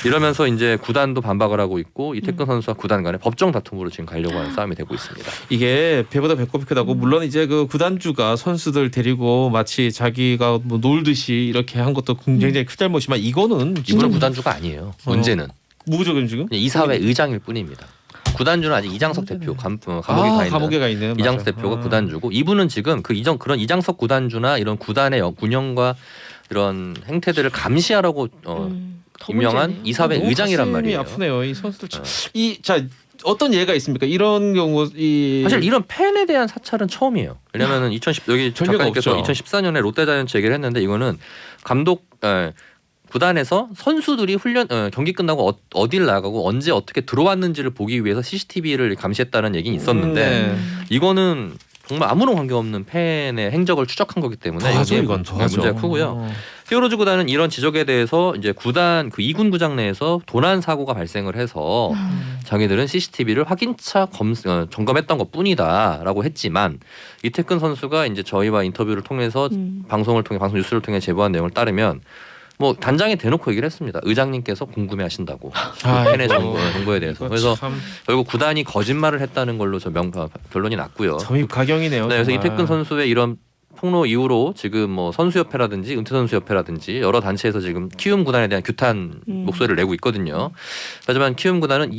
이러면서 이제 구단도 반박을 하고 있고 이태근 선수와 구단 간의 법정 다툼으로 지금 가려고 하는 싸움이 되고 있습니다. 이게 배보다 배꼽이 크다고 물론 이제 그 구단주가 선수들 데리고 마치 자기가 뭐 놀듯이 이렇게 한 것도 굉장히 큰 잘못이지만 이거는 이분은 구단주가 아니에요. 문제는 무구적인 지금 이사회 의장일 뿐입니다. 구단주는 아직 이장석 대표 감옥에 가 있는 감옥에 가 있는 이장석 맞아요. 대표가 구단주고 이분은 지금 그런 이장석 구단주나 이런 구단의 운영과 이런 행태들을 감시하라고 임명한 이사회 너무 의장이란 가슴이 말이에요. 아프네요. 이 선수들 자 어떤 예가 있습니까? 이런 경우 사실 이런 팬에 대한 사찰은 처음이에요. 왜냐하면 2010 여기 전례가 작가님께서 없죠. 2014년에 롯데자이언츠 얘기를 했는데 이거는 구단에서 선수들이 경기 끝나고 어디를 나가고 언제 어떻게 들어왔는지를 보기 위해서 CCTV를 감시했다는 얘기는 있었는데 이거는 정말 아무런 관계없는 팬의 행적을 추적한 거기 때문에 더하죠, 이게 이건 더하죠. 문제가 크고요. 히어로즈 구단은 이런 지적에 대해서 이제 구단 그 2군 구장 내에서 도난 사고가 발생을 해서 자기들은 CCTV를 확인차 점검했던 것뿐이다라고 했지만 이태근 선수가 이제 저희와 인터뷰를 통해서 방송 뉴스를 통해 제보한 내용을 따르면 뭐 단장에 대놓고 얘기를 했습니다. 의장님께서 궁금해하신다고 팬의 정보에 대해서. 그래서 결국 구단이 거짓말을 했다는 걸로 결론이 났고요. 점입 가경이네요. 네, 그래서 정말. 이태근 선수의 이런 폭로 이후로 지금 뭐 선수협회라든지 은퇴선수협회라든지 여러 단체에서 지금 키움 구단에 대한 규탄 목소리를 내고 있거든요. 하지만 키움 구단은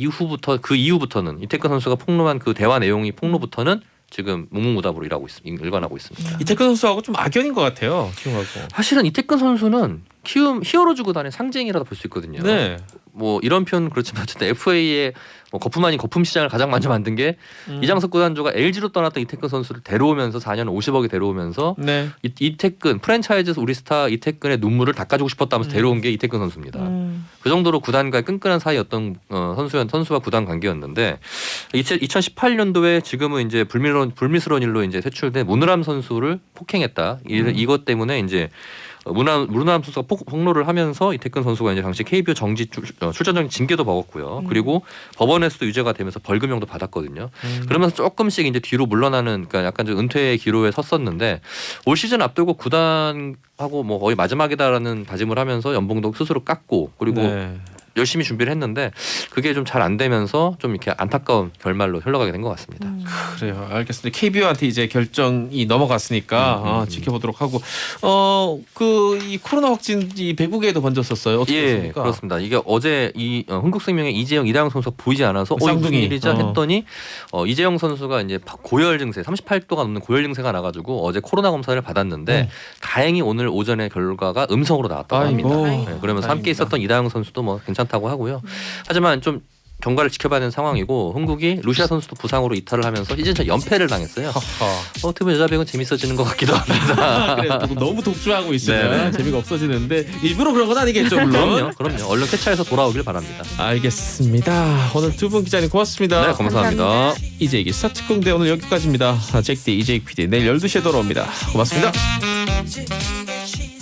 그 이후부터는 이태근 선수가 폭로한 그 대화 내용이 폭로부터는 지금 묵묵무답으로 일관하고 있습니다. 이태근 선수하고 좀 악연인 것 같아요. 키움하고. 사실은 이태근 선수는 키움 히어로즈 구단의 상징이라도 볼 수 있거든요. 네. 뭐 이런 표현 그렇지만 어쨌든 FA의 뭐 거품 아닌 거품 시장을 가장 먼저 만든 게 이장석 구단주가 LG로 떠났던 이태근 선수를 데려오면서 4년 50억에 데려오면서 네. 이태근 프랜차이즈 우리 스타 이태근의 눈물을 닦아주고 싶었다면서 데려온 게 이태근 선수입니다. 그 정도로 구단과의 끈끈한 사이였던 선수와 구단 관계였는데 2018년도에 지금은 이제 불미스러운 일로 이제 퇴출된 문우람 선수를 폭행했다. 이것 때문에 이제 문우람 선수가 폭로를 하면서 이태근 선수가 이제 당시 KBO 정지 출전정 징계도 먹었고요. 그리고 법원에서도 유죄가 되면서 벌금형도 받았거든요. 그러면서 조금씩 이제 뒤로 물러나는 그러니까 약간 좀 은퇴의 기로에 섰었는데 올 시즌 앞두고 구단하고 뭐 거의 마지막이다라는 다짐을 하면서 연봉도 스스로 깎고 그리고 네. 열심히 준비를 했는데 그게 좀 잘 안 되면서 좀 이렇게 안타까운 결말로 흘러가게 된 것 같습니다. 그래요. 알겠습니다. KBO한테 이제 결정이 넘어갔으니까 지켜보도록 하고 그 이 코로나 확진이 배구계에도 번졌었어요. 어떻게 예, 됐습니까? 그렇습니다. 이게 어제 이 흥국생명의 이재영, 이다영 선수가 보이지 않아서 이게 무슨 쌍둥이. 일이죠 했더니 이재영 선수가 이제 고열 증세, 38도가 넘는 고열 증세가 나가지고 어제 코로나 검사를 받았는데 다행히 오늘 오전에 결과가 음성으로 나왔다고 합니다. 아이고. 네, 그러면서 함께 다행이다. 있었던 이다영 선수도 뭐 괜찮다고 하고요. 하지만 좀 경과를 지켜봐야 되는 상황이고 흥국이 루시아 선수도 부상으로 이탈을 하면서 시즌 연패를 당했어요. 어떻게 보면 여자 배구는 재밌어지는 것 같기도 합니다. 그래요. 너무 독주하고 있으면 네네. 재미가 없어지는데 일부러 그런 건 아니겠죠, 물론. 그럼요. 얼른 쾌차해서 돌아오길 바랍니다. 알겠습니다. 오늘 두 분 기자님 고맙습니다. 네, 감사합니다. 이재익 기사 특공대 오늘 여기까지입니다. 잭디 이재익 PD 내일 12시에 돌아옵니다. 고맙습니다.